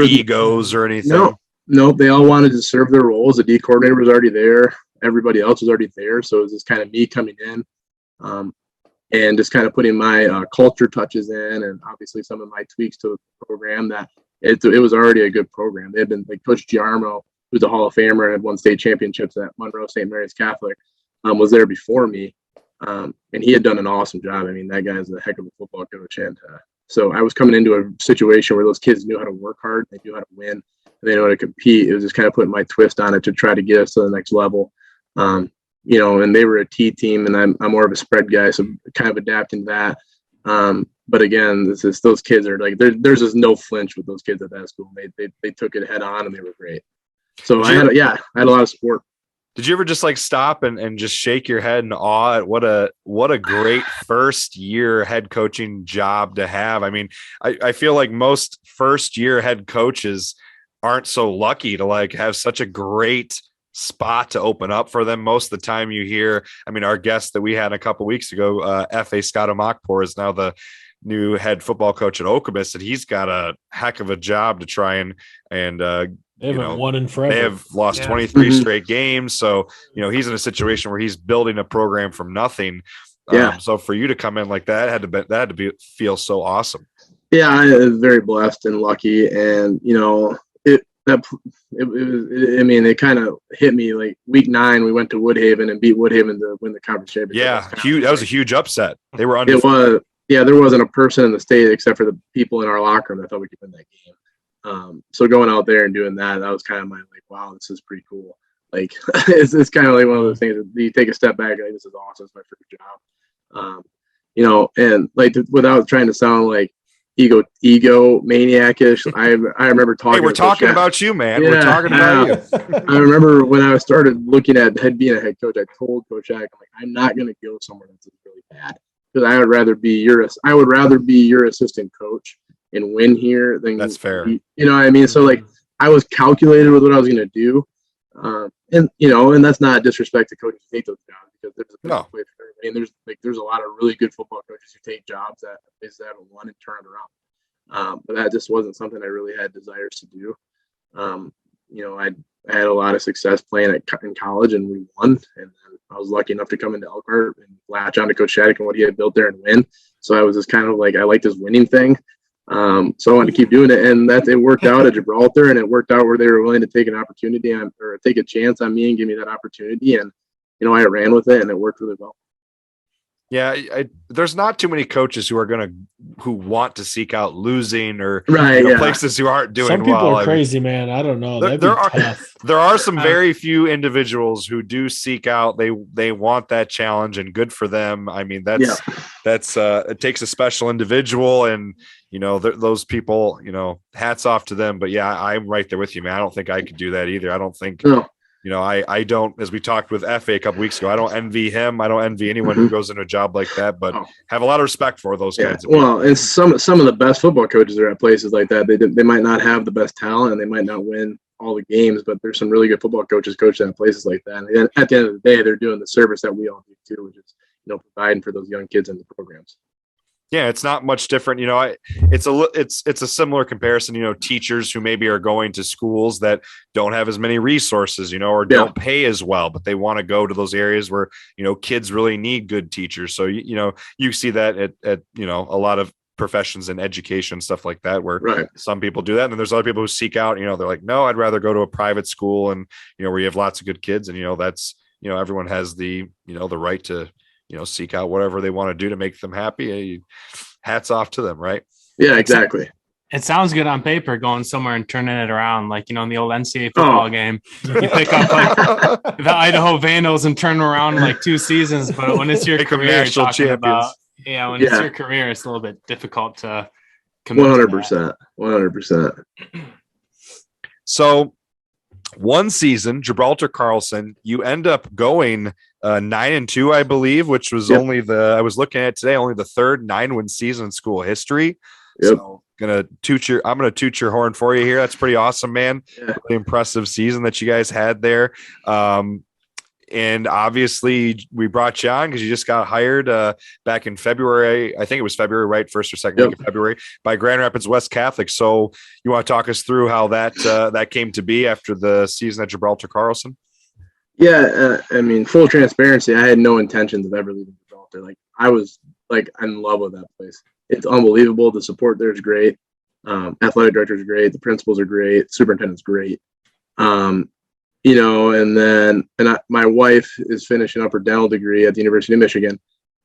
egos or anything. No, they all wanted to serve their roles. The D coordinator was already there. Everybody else was already there. So it was just kind of me coming in and just kind of putting my culture touches in and obviously some of my tweaks to the program that it was already a good program. They had been like Coach Giarmo, who's a Hall of Famer and had won state championships at Monroe St. Mary's Catholic, was there before me. And he had done an awesome job. I mean, that guy is a heck of a football coach. And so I was coming into a situation where those kids knew how to work hard. They knew how to win. They know how to compete. It was just kind of putting my twist on it to try to get us to the next level. And they were a T team, and I'm more of a spread guy, so kind of adapting that. But again, those kids are like there's just no flinch with those kids at that school. They took it head on, and they were great. So I had a lot of support. Did you ever just like stop and just shake your head in awe at what a great first year head coaching job to have? I mean, I feel like most first year head coaches aren't so lucky to like have such a great spot to open up for them. Most of the time you hear, I mean, our guest that we had a couple of weeks ago, F.A. Scott Amakpour, is now the new head football coach at Okemos, and he's got a heck of a job to try and they haven't won in forever. They have lost 23 straight games. So, he's in a situation where he's building a program from nothing. So for you to come in like that had to feel so awesome. Yeah, I was very blessed and lucky. And, it kind of hit me like week 9, we went to Woodhaven and beat Woodhaven to win the conference championship. Yeah. Huge. That was a huge upset. They were undefeated. It was. Yeah. There wasn't a person in the state except for the people in our locker room that thought we could win that game. So going out there and doing that was kind of my like, wow, this is pretty cool. Like it's kind of like one of those things that you take a step back and like, this is awesome. It's my first job. And like without trying to sound like ego maniacish. I remember talking. Hey, we're talking about you, man. Yeah, we're talking about you. I remember when I started looking at being a head coach, I told Coach Shattuck, I'm like, I'm not going to go somewhere that's really bad because I would rather be your assistant coach and win here than that's fair. You know what I mean? So like I was calculated with what I was going to do, and that's not disrespect to coaches who take those jobs because there's a way for everybody. And there's a lot of really good football coaches who take jobs that places that haven't won and turn it around. But that just wasn't something I really had desires to do. I had a lot of success playing in college, and we won. And then I was lucky enough to come into Elkhart and latch on to Coach Shattuck and what he had built there and win. So I was just kind of like I like this winning thing. So I wanted to keep doing it, and that it worked out at Gibraltar, and it worked out where they were willing to take an opportunity or take a chance on me and give me that opportunity. And I ran with it, and it worked really well. Yeah, there's not too many coaches who want to seek out losing or places who aren't doing well. Some people are crazy, man. I don't know. There are some very few individuals who do seek out. They want that challenge, and good for them. I mean, that's it takes a special individual, and those people. Hats off to them. But yeah, I'm right there with you, man. I don't think I could do that either. I don't think. No. I don't, as we talked with FA a couple weeks ago, I don't envy him. I don't envy anyone who goes into a job like that, but have a lot of respect for those kinds of people. Well, and some of the best football coaches are at places like that. They might not have the best talent and they might not win all the games, but there's some really good football coaches coaching at places like that. And at the end of the day, they're doing the service that we all do too, which is, providing for those young kids in the programs. Yeah, it's not much different. It's a similar comparison. Teachers who maybe are going to schools that don't have as many resources, or don't pay as well, but they want to go to those areas where kids really need good teachers. So you see that at a lot of professions in education, stuff like that, where some people do that, and then there's other people who seek out. They're like, no, I'd rather go to a private school, and where you have lots of good kids, and that's everyone has the the right to. Seek out whatever they want to do to make them happy. Hats off to them, right? Yeah, exactly. It sounds good on paper going somewhere and turning it around. Like, in the old NCAA football game, you pick up like the Idaho Vandals and turn around like 2 seasons. But when it's your career, it's your career, it's a little bit difficult to commit. 100%. So one season, Gibraltar Carlson, you end up going 9-2, I believe, which was only I was looking at today, only the third 9-win season in school history. Yep. So I'm gonna toot your horn for you here. That's pretty awesome, man. Yeah. Really impressive season that you guys had there. And obviously we brought you on because you just got hired back in February. I think it was February, right? First or second week of February by Grand Rapids West Catholic. So you want to talk us through how that came to be after the season at Gibraltar Carlson? Yeah. I mean, full transparency, I had no intentions of ever leaving Gibraltar. Like, I was like in love with that place. It's unbelievable. The support there is great. Athletic director is great. The principals are great. Superintendent's great. My wife is finishing up her dental degree at the University of Michigan,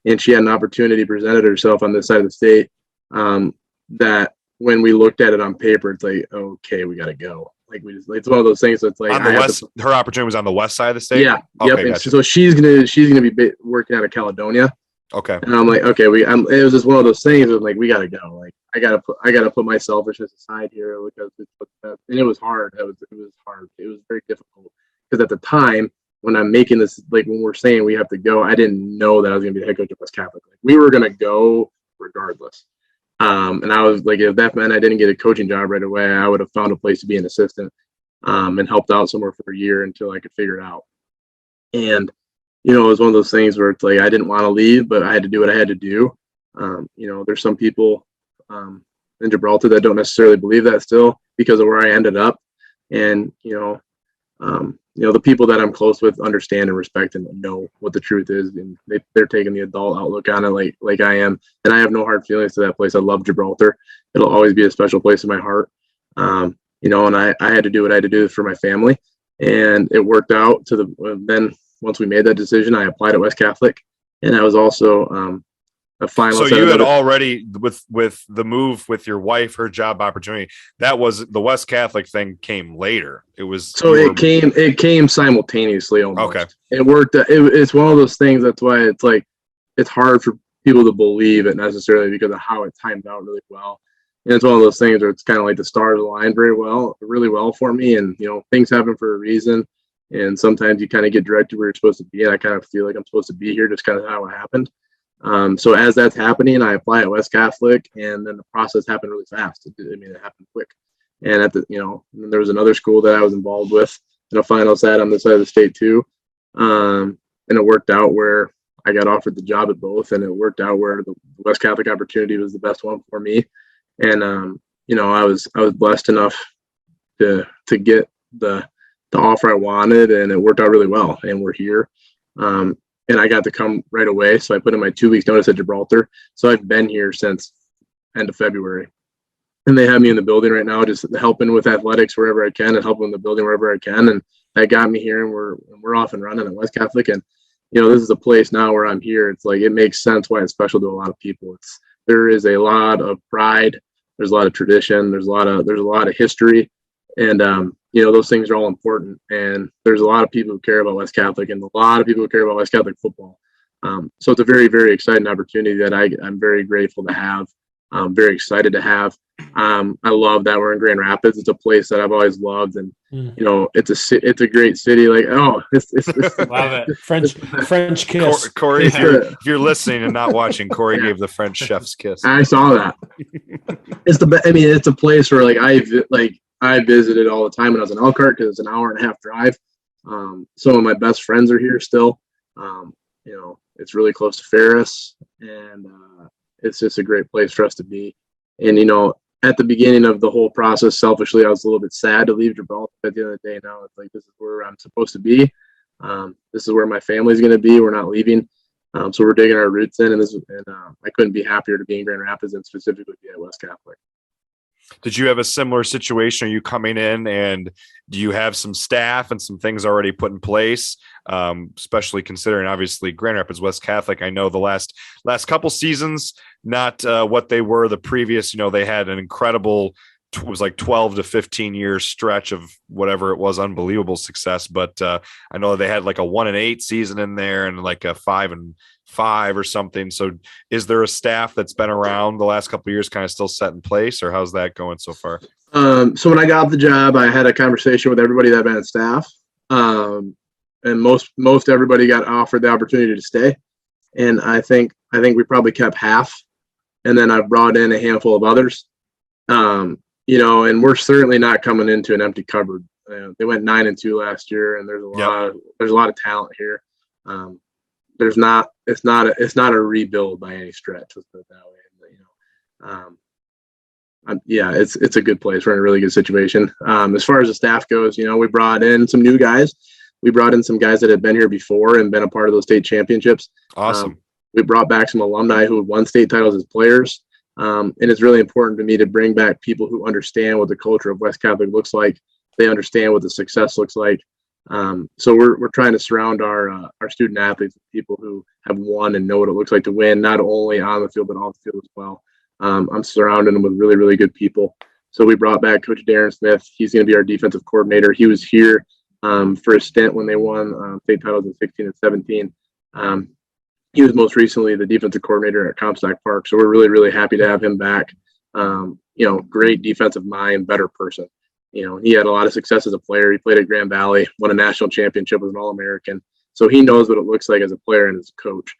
and she had an opportunity presented herself on this side of the state that when we looked at it on paper, it's like, okay, we got to go. Like, it's one of those things that's like on the west. Her opportunity was on the west side of the state. Yeah. Okay, yep. Gotcha. So she's gonna be working out of Caledonia. Okay. And I'm like, okay, it was just one of those things of like, we got to go. Like, I gotta put my selfishness aside here because and it was hard. It was hard. It was very difficult because at the time when I'm making this, like when we're saying we have to go, I didn't know that I was going to be the head coach of West Catholic. Like, we were going to go regardless. And I was like, if that meant I didn't get a coaching job right away, I would have found a place to be an assistant and helped out somewhere for a year until I could figure it out. And, it was one of those things where it's like, I didn't want to leave, but I had to do what I had to do. There's some people in Gibraltar that don't necessarily believe that still because of where I ended up. And, the people that I'm close with understand and respect and know what the truth is. And they're taking the adult outlook on it like I am. And I have no hard feelings to that place. I love Gibraltar. It'll always be a special place in my heart. And I had to do what I had to do for my family. And it worked out then once we made that decision, I applied at West Catholic. And I was also a final. So you had already with the move with your wife, her job opportunity, that was the West Catholic thing came later. It was it came simultaneously almost. Okay. It worked. It's one of those things. That's why it's like it's hard for people to believe it necessarily because of how it timed out really well. And it's one of those things where it's kind of like the stars aligned really well for me. And things happen for a reason. And sometimes you kind of get directed where you're supposed to be. And I kind of feel like I'm supposed to be here, just kind of how it happened. So as that's happening, I apply at West Catholic, and then the process happened really fast. It happened quick. And there was another school that I was involved with in a final sat on this side of the state too. And it worked out where I got offered the job at both, and it worked out where the West Catholic opportunity was the best one for me. And I was blessed enough to get the offer I wanted, and it worked out really well. And we're here. And I got to come right away. So I put in my 2 weeks notice at Gibraltar. So I've been here since end of February. And they have me in the building right now, just helping with athletics wherever I can and helping in the building wherever I can. And that got me here, and we're off and running at West Catholic. And, this is a place now where I'm here. It's like, it makes sense why it's special to a lot of people. There is a lot of pride. There's a lot of tradition. There's a lot of history. And, those things are all important. And there's a lot of people who care about West Catholic and a lot of people who care about West Catholic football. So it's a very, very exciting opportunity that I'm very grateful to have. I'm very excited to have. I love that we're in Grand Rapids. It's a place that I've always loved. And, it's a great city. Like, it's Love it. French kiss. Kory, if you're listening and not watching, Kory gave the French chef's kiss. I saw that. It's a place where I visited all the time when I was in Elkhart because it's an hour and a half drive. Some of my best friends are here still. It's really close to Ferris, and it's just a great place for us to be. And, at the beginning of the whole process, selfishly, I was a little bit sad to leave Gibraltar. At the end of the day, now it's like, this is where I'm supposed to be. This is where my family's going to be. We're not leaving. So we're digging our roots in, and I couldn't be happier to be in Grand Rapids and specifically be at West Catholic. Did you have a similar situation? Are you coming in and do you have some staff and some things already put in place? Especially considering obviously Grand Rapids West Catholic. I know the last couple seasons, not what they were the previous, they had an incredible, it was like 12 to 15 year stretch of whatever it was, unbelievable success. But I know they had like a 1-8 season in there and like a 5-5 or something. So is there a staff that's been around the last couple of years kind of still set in place, or how's that going so far? So when I got the job, I had a conversation with everybody that had been on staff. And most everybody got offered the opportunity to stay. And I think we probably kept half. And then I brought in a handful of others. And we're certainly not coming into an empty cupboard They went 9-2 last year, and there's a lot of talent here. It's not a rebuild by any stretch. Let's put it that way. It's a good place. We're in a really good situation. As far as the staff goes, we brought in some new guys. We brought in some guys that had been here before and been a part of those state championships. Awesome. We brought back some alumni who had won state titles as players. And it's really important to me to bring back people who understand what the culture of West Catholic looks like. They understand what the success looks like. So we're trying to surround our student athletes with people who have won and know what it looks like to win, not only on the field, but off the field as well. I'm surrounding them with really, really good people. So we brought back Coach Darren Smith. He's going to be our defensive coordinator. He was here for a stint when they won state titles in 16 and 17. He was most recently the defensive coordinator at Comstock Park. So we're really, really happy to have him back. Great defensive mind, better person. He had a lot of success as a player. He played at Grand Valley, won a national championship, was an All-American. So he knows what it looks like as a player and as a coach.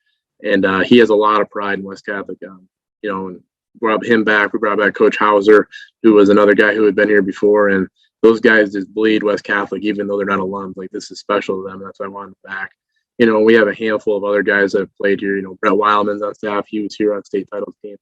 And he has a lot of pride in West Catholic. And brought him back. We brought back Coach Hauser, who was another guy who had been here before. And those guys just bleed West Catholic, even though they're not alums. Like, this is special to them. And that's why I wanted them back. We have a handful of other guys that have played here. Brett Wildman's on staff. He was here on state title teams.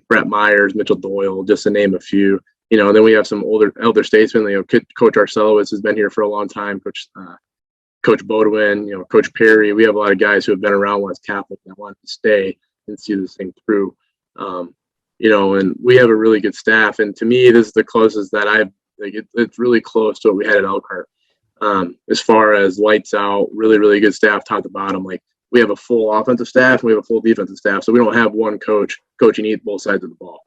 Brett Myers, Mitchell Doyle, just to name a few. And then we have some elder statesmen. Coach Arcelowitz has been here for a long time. Coach Bodwin, Coach Perry. We have a lot of guys who have been around West Catholic that want to stay and see this thing through. And we have a really good staff. And to me, this is the closest that it's really close to what we had at Elkhart. As far as lights out, really, really good staff, top to bottom. Like, we have a full offensive staff and we have a full defensive staff. So we don't have one coach coaching both sides of the ball,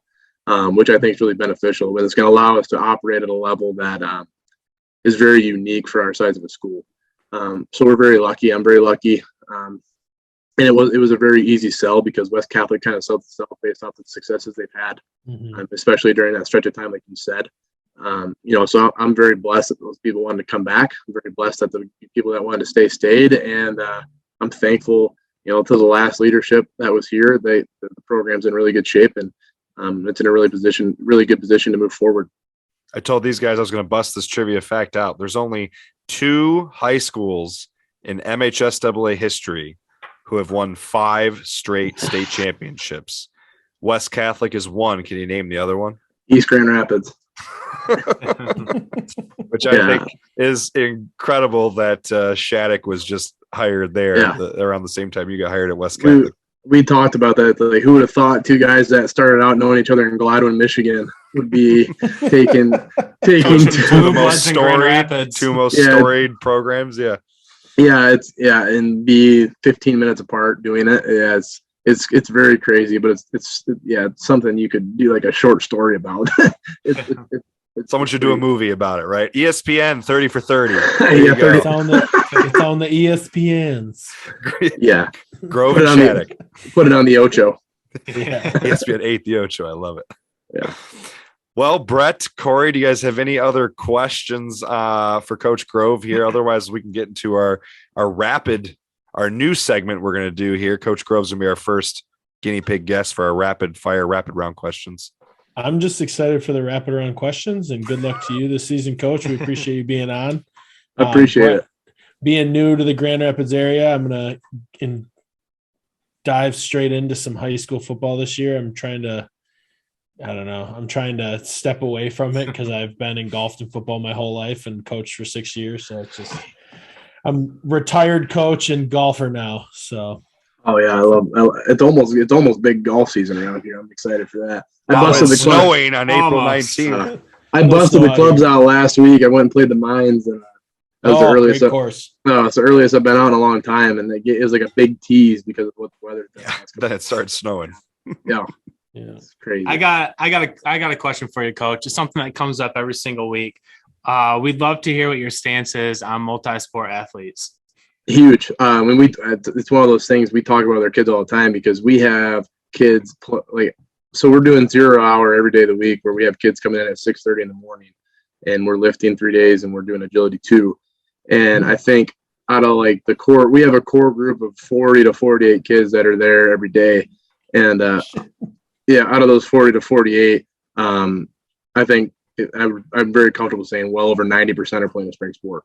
which I think is really beneficial. But it's going to allow us to operate at a level that is very unique for our size of a school. So we're very lucky. I'm very lucky. And it was a very easy sell because West Catholic kind of sold itself based off the successes they've had, especially during that stretch of time, like you said. So I'm very blessed that those people wanted to come back. I'm very blessed that the people that wanted to stay stayed, and I'm thankful, to the last leadership that was here. The program's in really good shape, and it's in a really good position to move forward. I told these guys I was going to bust this trivia fact out. There's only 2 high schools in MHSAA history who have won 5 straight state championships. West Catholic is one. Can you name the other one? East Grand Rapids. Which I think is incredible that Shattuck was just hired there around the same time you got hired at West Catholic. We talked about that. Like, who would have thought 2 guys that started out knowing each other in Gladwin, Michigan would be taking two most storied programs. And be 15 minutes apart doing it. It's very crazy, but it's something you could do like a short story about. Someone should do a movie about it, right? ESPN 30 for 30. It's on the ESPNs. Yeah. Grove and Shattuck. Put it on the Ocho. Yeah. ESPN 8 the Ocho. I love it. Yeah. Well, Brett, Kory, do you guys have any other questions for Coach Grove here? Otherwise, we can get into our new segment we're going to do here. Coach Grove's going to be our first guinea pig guest for our rapid round questions. I'm just excited for the rapid round questions, and good luck to you this season, Coach. We appreciate you being on. I appreciate it. Being new to the Grand Rapids area, I'm going to dive straight into some high school football this year. I'm trying to step away from it because I've been engulfed in football my whole life and coached for 6 years. So I'm retired coach and golfer now. So. Oh yeah, it's almost big golf season around here. I'm excited for that. It's snowing on April 19th. I busted the clubs out last week. I went and played the Mines, and that was the earliest. It's the earliest I've been out in a long time, and it was like a big tease because of what the weather did. Then it started snowing. Yeah, it's crazy. I got a question for you, Coach. It's something that comes up every single week. We'd love to hear what your stance is on multi-sport athletes. Huge. It's one of those things we talk about with our kids all the time because we have kids so we're doing 0 hour every day of the week where we have kids coming in at 6:30 in the morning, and we're lifting 3 days and we're doing agility 2. And I think out of the core, we have a core group of 40 to 48 kids that are there every day. And out of those 40 to 48, I think I'm very comfortable saying well over 90% are playing a spring sport.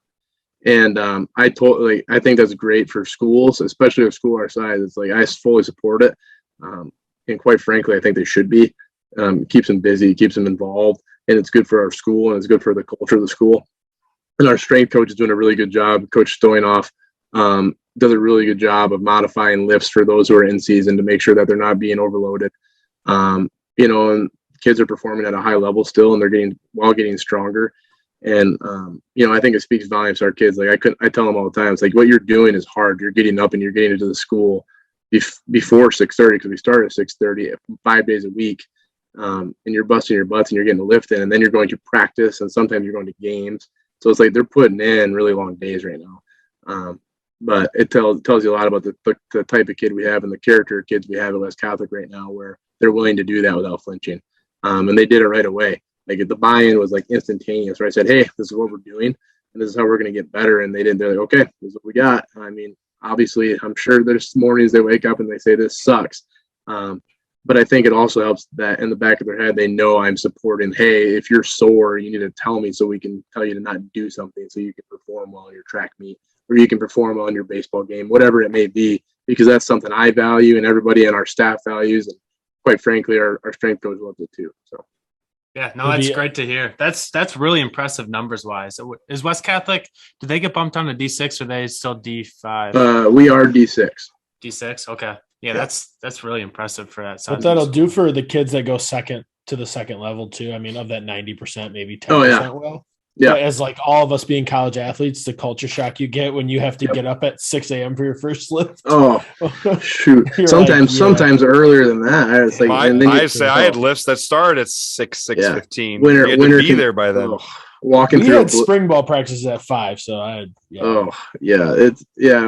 And I think that's great for schools, especially a school our size. It's like I fully support it. And quite frankly, I think they should be. Keeps them busy, keeps them involved, and it's good for our school and it's good for the culture of the school. And our strength coach is doing a really good job. Coach Stoynoff does a really good job of modifying lifts for those who are in season to make sure that they're not being overloaded. And kids are performing at a high level still, and they're getting stronger. And, I think it speaks volumes to our kids. Like I tell them all the time, it's like what you're doing is hard. You're getting up and you're getting into the school before 6:30, because we start at 6:30 5 days a week. And you're busting your butts and you're getting a lift in, and then you're going to practice, and sometimes you're going to games. So it's like they're putting in really long days right now. But it tells you a lot about the type of kid we have and the character of kids we have at West Catholic right now, where they're willing to do that without flinching. And they did it right away. Like the buy-in was like instantaneous, where I said, hey, this is what we're doing and this is how we're going to get better. And they're like, okay, this is what we got. I mean, obviously I'm sure there's mornings they wake up and they say this sucks. But I think it also helps that in the back of their head, they know I'm supporting, hey, if you're sore, you need to tell me so we can tell you to not do something so you can perform well in your track meet, or you can perform well in your baseball game, whatever it may be, because that's something I value and everybody in our staff values. And quite frankly, our strength coach loves it too. So. Yeah, no, that's great to hear. That's really impressive numbers wise. Is West Catholic, did they get bumped down to D6 or are they still D5? We are D6. D6, okay. Yeah, that's really impressive for that. What that'll do for the kids that go second to the second level too. I mean, of that 90%, maybe 10% will. Yeah. But as like all of us being college athletes, the culture shock you get when you have to get up at 6 a.m. for your first lift. Oh, shoot. Sometimes earlier than that. It's like, I had lifts that start at 6:15. Winter be there by then. Walking through spring ball practices at 5. So our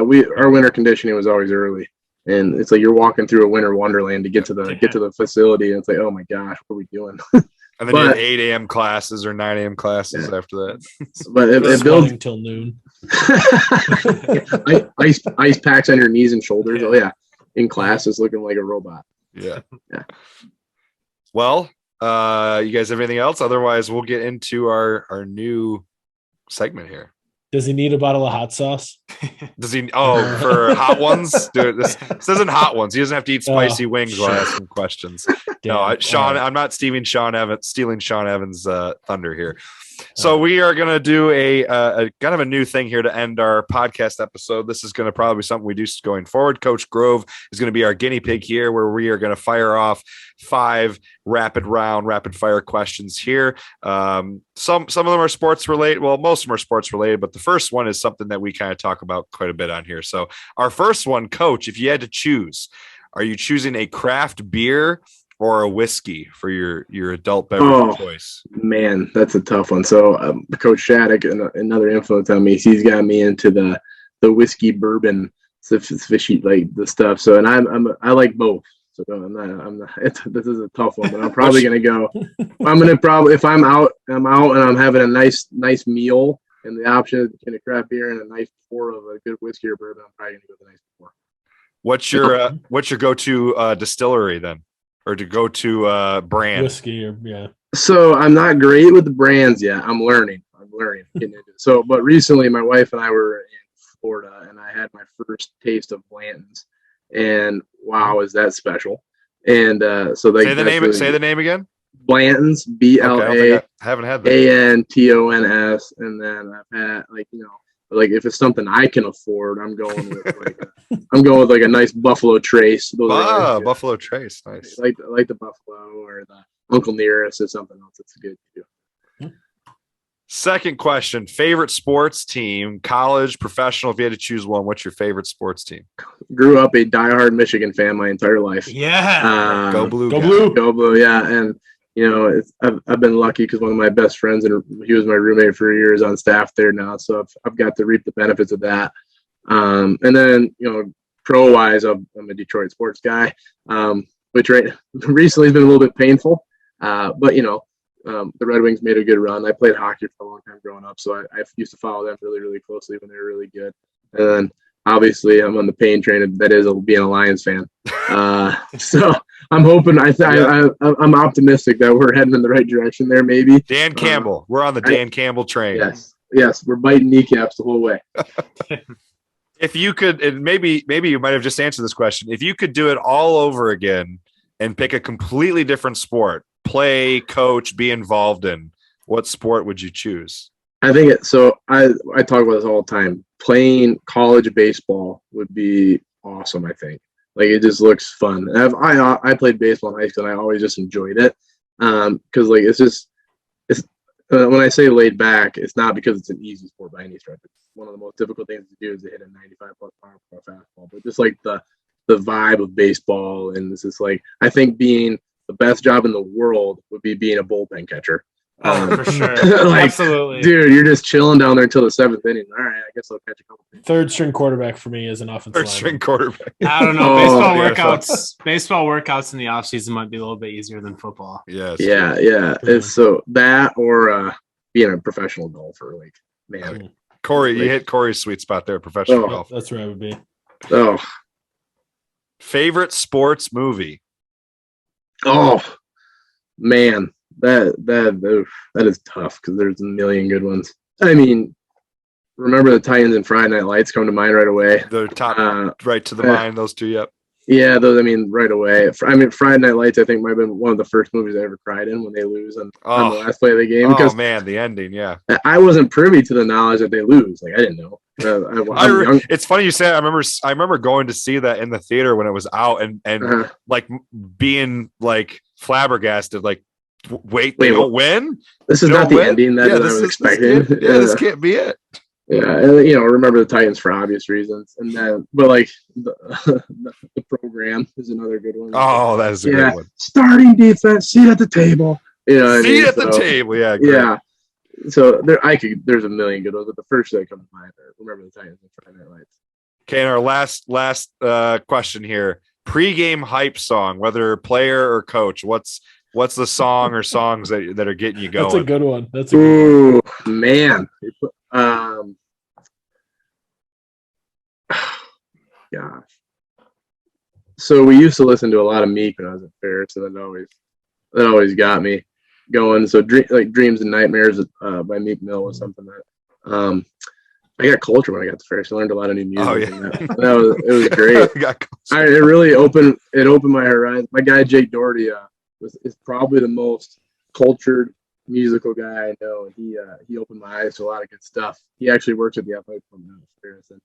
winter conditioning was always early. And it's like you're walking through a winter wonderland to get to the facility. And it's like, oh my gosh, what are we doing? And then you had 8 a.m. classes or 9 a.m. classes after that. But it builds until noon. ice packs on your knees and shoulders. Oh yeah, in class is looking like a robot. Yeah. Well, you guys have anything else? Otherwise, we'll get into our new segment here. Does he need a bottle of hot sauce? Does he? Oh, for hot ones? Dude, this isn't hot ones. He doesn't have to eat spicy wings while asking questions. No, Sean, I'm not stealing Sean Evans' thunder here. So we are going to do a kind of a new thing here to end our podcast episode. This is going to probably be something we do going forward. Coach Grove is going to be our guinea pig here, where we are going to fire off 5 rapid fire questions here. Some of them are sports related. Well, most of them are sports related, but the first one is something that we kind of talk about quite a bit on here. So our first one, Coach, if you had to choose, are you choosing a craft beer or a whiskey for your adult beverage choice? Man, that's a tough one. So Coach Shattuck, another influence on me, he's got me into the whiskey bourbon, fishy, like the stuff. So, and I like both. So this is a tough one, but I'm probably going to go, if I'm out and I'm having a nice meal and the option in a craft beer and a nice pour of a good whiskey or bourbon, I'm probably going to go with a nice pour. What's your go-to distillery then? Or to go to brand? Whiskey, So I'm not great with the brands yet. I'm learning. Getting into it. So, but recently my wife and I were in Florida, and I had my first taste of Blanton's, and wow, is that special? And so like say the name again. Blanton's, BLA. I haven't had that. ANTONS, and then I've had like if it's something I can afford, I'm going with like a nice Buffalo Trace. Buffalo Trace, nice. Like the Buffalo or the Uncle Nearest or something else. It's good too. Second question: favorite sports team, college, professional. If you had to choose one, what's your favorite sports team? Grew up a diehard Michigan fan my entire life. Yeah, go blue, go blue. Yeah, and I've been lucky because one of my best friends, and he was my roommate for years, on staff there now. So I've got to reap the benefits of that. And then, pro wise, I'm a Detroit sports guy, which recently has been a little bit painful. But the Red Wings made a good run. I played hockey for a long time growing up, so I used to follow them really, really closely when they were really good. And then obviously I'm on the pain train that is being a Lions fan. So I'm hoping. I'm optimistic that we're heading in the right direction there. Maybe Dan Campbell. We're on the Dan Campbell train. Yes, we're biting kneecaps the whole way. If you could, and maybe you might have just answered this question. If you could do it all over again and pick a completely different sport, play, coach, be involved in, what sport would you choose? I think I talk about this all the time. Playing college baseball would be awesome. I think it just looks fun. I played baseball in high school and I always just enjoyed it. Because it's when I say laid back, it's not because it's an easy sport by any stretch. It's one of the most difficult things to do is to hit a 95 plus power for a fastball. But just the vibe of baseball, and this is I think being the best job in the world would be being a bullpen catcher. For sure. Absolutely. Dude, you're just chilling down there until the 7th inning. All right, I guess I'll catch a couple things. Third string quarterback for me is an offensive Third string quarterback. I don't know. Baseball workouts in the off season might be a little bit easier than football. Yes. Yeah. It's so that or being a professional golfer. Man. Kory, you hit Kory's sweet spot there, professional golf. That's where I would be. Oh. Favorite sports movie? Oh, man. That is tough because there's a million good ones. I mean, remember the Titans and Friday Night Lights come to mind right away. The top right to the mind, those two, yep. Yeah, those. I mean, right away. Friday Night Lights, I think, might have been one of the first movies I ever cried in when they lose on the last play of the game. Oh man, the ending, yeah. I wasn't privy to the knowledge that they lose. I didn't know. It's funny you say that. I remember going to see that in the theater when it was out, and being flabbergasted, wait, they don't win? This is not the ending that I was expecting. This can't be it. Yeah, and remember the Titans for obvious reasons, and then the program is another good one. Oh, that is a good one. Starting defense, seat at the table. Seat at the table. Yeah, great. Yeah. So there's a million good ones, but the first that comes to mind are remember the Titans and Friday Night Lights. Okay, and our last question here: pre-game hype song, whether player or coach. What's the song or songs that are getting you going? That's a good one. Ooh, man. Gosh. So we used to listen to a lot of Meek when I was at Ferris, and that always got me going. So Dreams and Nightmares by Meek Mill was something that I got culture when I got to Ferris. I learned a lot of new music. Oh, yeah. It was great. It really opened my horizon. My guy Jake Doherty is probably the most cultured musical guy I know. He opened my eyes to a lot of good stuff. He actually works at the athletic department at Ferris, and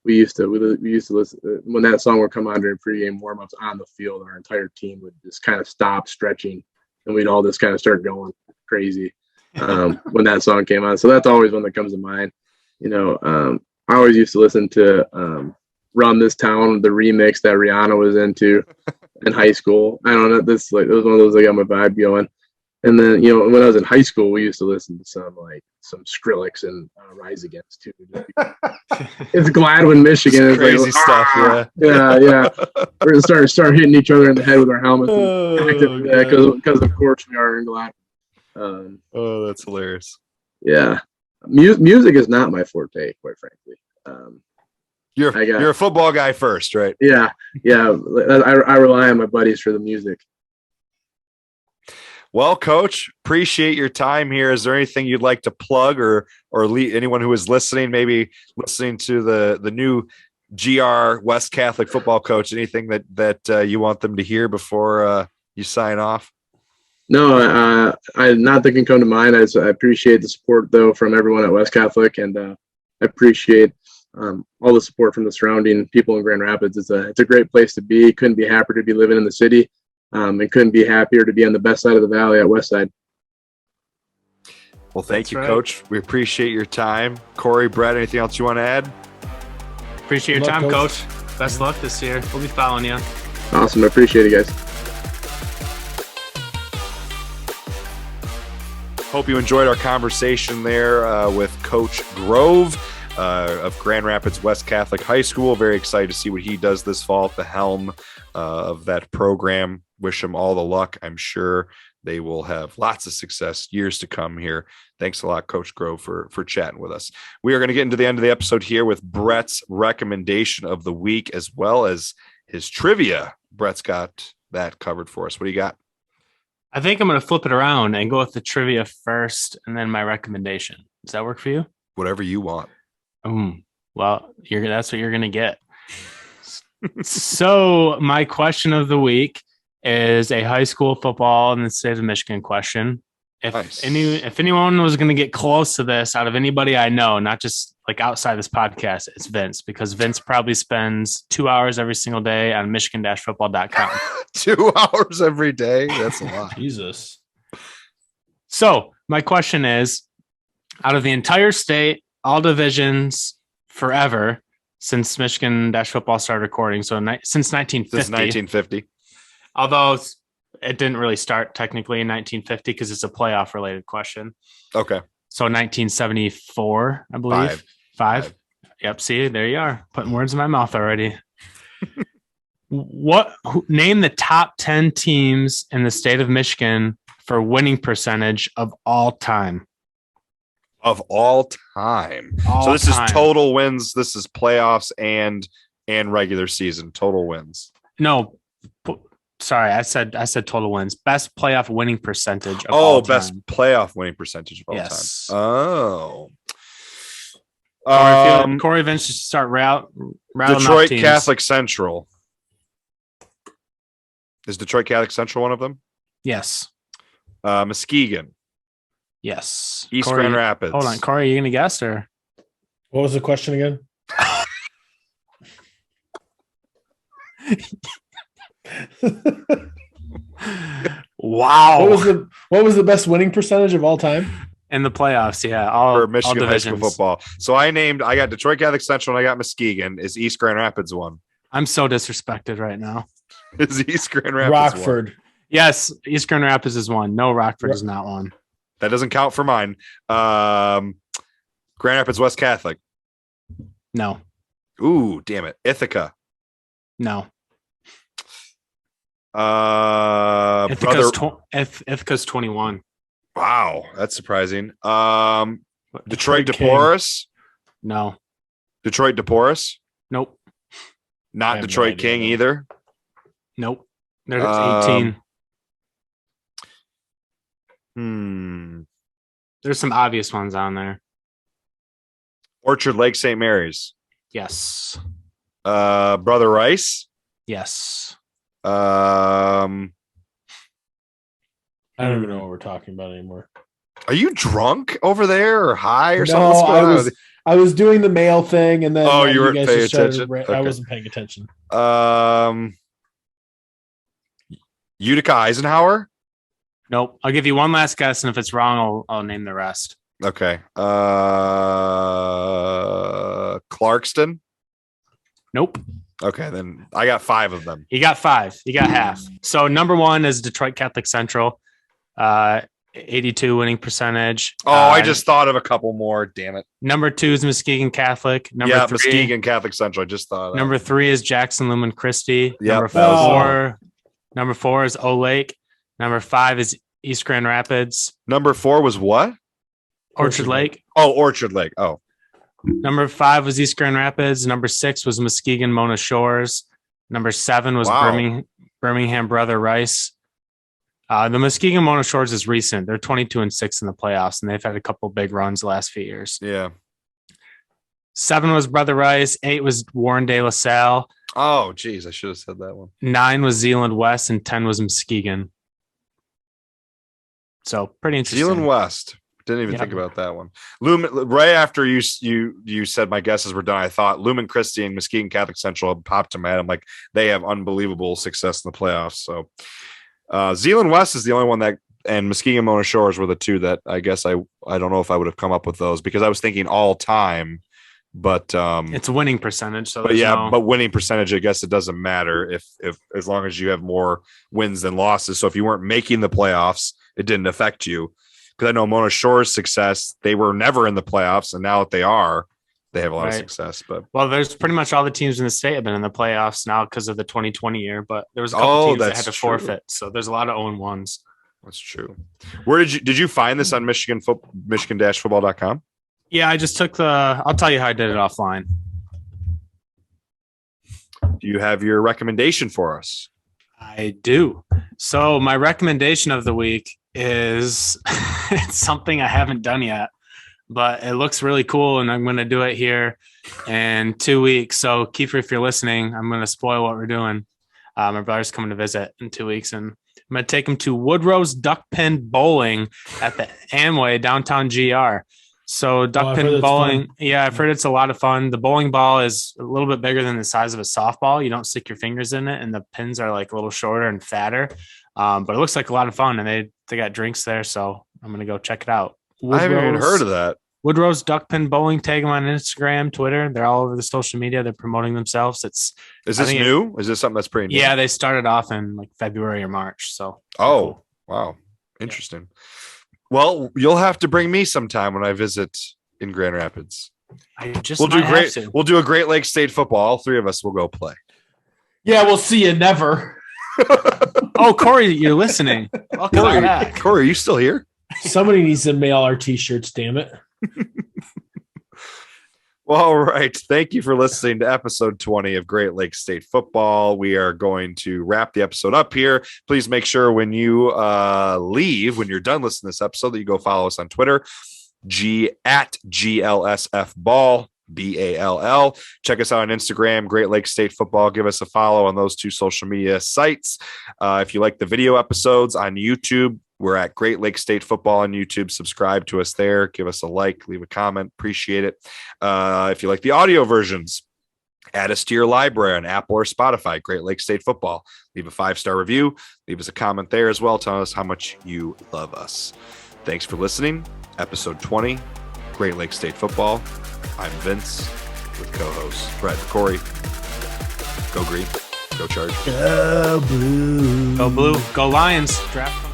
we used to listen when that song would come on during pregame warmups on the field. Our entire team would just kind of stop stretching, and we'd all just kind of start going crazy when that song came on. So that's always one that comes to mind. I always used to listen to Run This Town, the remix that Rihanna was into in high school. I don't know. It was one of those that got my vibe going. And then, when I was in high school, we used to listen to some Skrillex and Rise Against too. It's Gladwin, Michigan. It's crazy stuff. Yeah. We're gonna start hitting each other in the head with our helmets because of course we are in Gladwin. That's hilarious. Yeah, music is not my forte, quite frankly. You're a football guy first, right? Yeah. I rely on my buddies for the music. Well, Coach, appreciate your time here. Is there anything you'd like to plug or anyone who is listening, maybe listening to the new GR West Catholic football coach, anything that you want them to hear before you sign off? No, not that can come to mind. I appreciate the support, though, from everyone at West Catholic, and I appreciate all the support from the surrounding people in Grand Rapids. It's a great place to be. Couldn't be happier to be living in the city. And couldn't be happier to be on the best side of the valley at Westside. Well, thank you, Coach. We appreciate your time. Kory, Brett, anything else you want to add? Appreciate your time, Coach. Best luck this year. We'll be following you. Awesome. I appreciate it, guys. Hope you enjoyed our conversation there with Coach Grove of Grand Rapids West Catholic High School. Very excited to see what he does this fall at the helm of that program. Wish him all the luck. I'm sure they will have lots of success years to come here. Thanks a lot, Coach Grove, for chatting with us. We are going to get into the end of the episode here with Brett's recommendation of the week, as well as his trivia. Brett's got that covered for us. What do you got? I think I'm going to flip it around and go with the trivia first and then my recommendation. Does that work for you? Whatever you want. Well, that's what you're going to get. So my question of the week is a high school football in the state of Michigan question. If anyone was going to get close to this out of anybody I know, not just like outside this podcast, it's Vince, because Vince probably spends 2 hours every single day on michigan-football.com. 2 hours every day? That's a lot. Jesus. So my question is, out of the entire state, all divisions, forever, since Michigan-football started recording, so since 1950. This is 1950. Although it didn't really start technically in 1950 because it's a playoff related question. Okay. So 1974, I believe. Five. Yep. See, there you are. Putting words in my mouth already. Name the top 10 teams in the state of Michigan for winning percentage of all time. Of all time. So this is total wins. This is playoffs and regular season total wins. No. Sorry, I said total wins. Best playoff winning percentage of all time. Best playoff winning percentage of all time. Kory Vince should start rattling Detroit Catholic Central. Is Detroit Catholic Central one of them? Yes. Muskegon. Yes. East Grand Rapids. Hold on, Kory, are you going to guess or? What was the question again? Wow. What was the best winning percentage of all time? In the playoffs, yeah. For Michigan high school football. So I got Detroit Catholic Central and I got Muskegon. Is East Grand Rapids one? I'm so disrespected right now. Is East Grand Rapids Rockford. one? Yes, East Grand Rapids is one. No, Rockford is not one. That doesn't count for mine. Grand Rapids West Catholic. No. Ooh, damn it. Ithaca. No. Ithaca's 21. Wow, that's surprising. Detroit DePorus. No. Detroit DePorus. Nope. Not Detroit King either. Nope. There's 18. There's some obvious ones on there. Orchard Lake St. Mary's. Yes. Brother Rice. Yes. I don't even know what we're talking about anymore. Are you drunk over there or high or something? I was doing the mail thing and then you weren't paying attention. I wasn't paying attention. Utica Eisenhower. Nope. I'll give you one last guess, and if it's wrong, I'll name the rest. Okay. Clarkston. Nope. Okay, then I got 5 of them. You got 5. You got half. So number 1 is Detroit Catholic Central, 82 winning percentage. I just thought of a couple more. Damn it. Number 2 is Muskegon Catholic. Number 3, Muskegon Catholic Central. I just thought. Number 3 is Jackson Lumen Christi. Yep, Number 4 is O Lake. Number 5 is East Grand Rapids. Number 4 was what? Orchard Lake. Oh, Orchard Lake. Oh. Number 5 was East Grand Rapids. Number 6 was Muskegon Mona Shores. Number 7 was Birmingham Brother Rice. The Muskegon Mona Shores is recent. They're 22-6 in the playoffs, and they've had a couple big runs the last few years. Yeah. 7 was Brother Rice. 8 was Warren De La Salle. Oh, geez, I should have said that one. 9 was Zeeland West, and 10 was Muskegon. So pretty interesting. Zeeland West. Didn't even think about that one. Lumen, right after you said my guesses were done, I thought Lumen Christi and Muskegon Catholic Central popped to my head. I'm like, they have unbelievable success in the playoffs. So Zeeland West is the only one that, and Muskegon Mona Shores were the 2 that I guess I don't know if I would have come up with those because I was thinking all time, but it's a winning percentage. So but winning percentage, I guess it doesn't matter if as long as you have more wins than losses. So if you weren't making the playoffs, it didn't affect you. Because I know Mona Shore's success, they were never in the playoffs, and now that they are, they have a lot of success. But there's pretty much all the teams in the state have been in the playoffs now because of the 2020 year. But there was a couple teams that had to forfeit, so there's a lot of 0-1s. That's true. Where did you find this on Michigan-football.com? Yeah, I just took I'll tell you how I did it offline. Do you have your recommendation for us? I do. So my recommendation of the week is it's something I haven't done yet, but it looks really cool, and I'm going to do it here in 2 weeks. So Kiefer, if you're listening, I'm going to spoil what we're doing. My brother's coming to visit in 2 weeks, and I'm going to take him to Woodrows Duckpin Bowling at the Amway downtown GR. So Duckpin Bowling, yeah, I've heard it's a lot of fun. The bowling ball is a little bit bigger than the size of a softball. You don't stick your fingers in it, and the pins are like a little shorter and fatter. But it looks like a lot of fun, and they got drinks there, so I'm going to go check it out. I haven't even heard of that. Woodrows Duckpin Bowling. Tag them on Instagram, Twitter. They're all over the social media. They're promoting themselves. Is this new? Is this something that's pretty new? Yeah, they started off in like February or March. So cool. Wow, interesting. Yeah. Well, you'll have to bring me sometime when I visit in Grand Rapids. We'll do a Great Lakes State football. All three of us will go play. Yeah, we'll see you never. Oh, Kory, you're listening. Welcome back. Kory, are you still here? Somebody needs to mail our t-shirts, damn it. Well, all right. Thank you for listening to episode 20 of Great Lakes State Football. We are going to wrap the episode up here. Please make sure when you leave, when you're done listening to this episode, that you go follow us on Twitter, at GLSF Ball, BALL. Check us out on Instagram, Great Lakes State Football. Give us a follow on those two social media sites. If you like the video episodes on YouTube, we're at Great Lakes State Football on YouTube. Subscribe to us there. Give us a like, leave a comment. Appreciate it. If you like the audio versions, add us to your library on Apple or Spotify, Great Lakes State Football. Leave a 5-star review. Leave us a comment there as well. Tell us how much you love us. Thanks for listening. Episode 20, Great Lakes State Football. I'm Vince with co-hosts Brett and Kory. Go Green. Go Charge. Go Blue. Go Blue. Go Lions. Draft.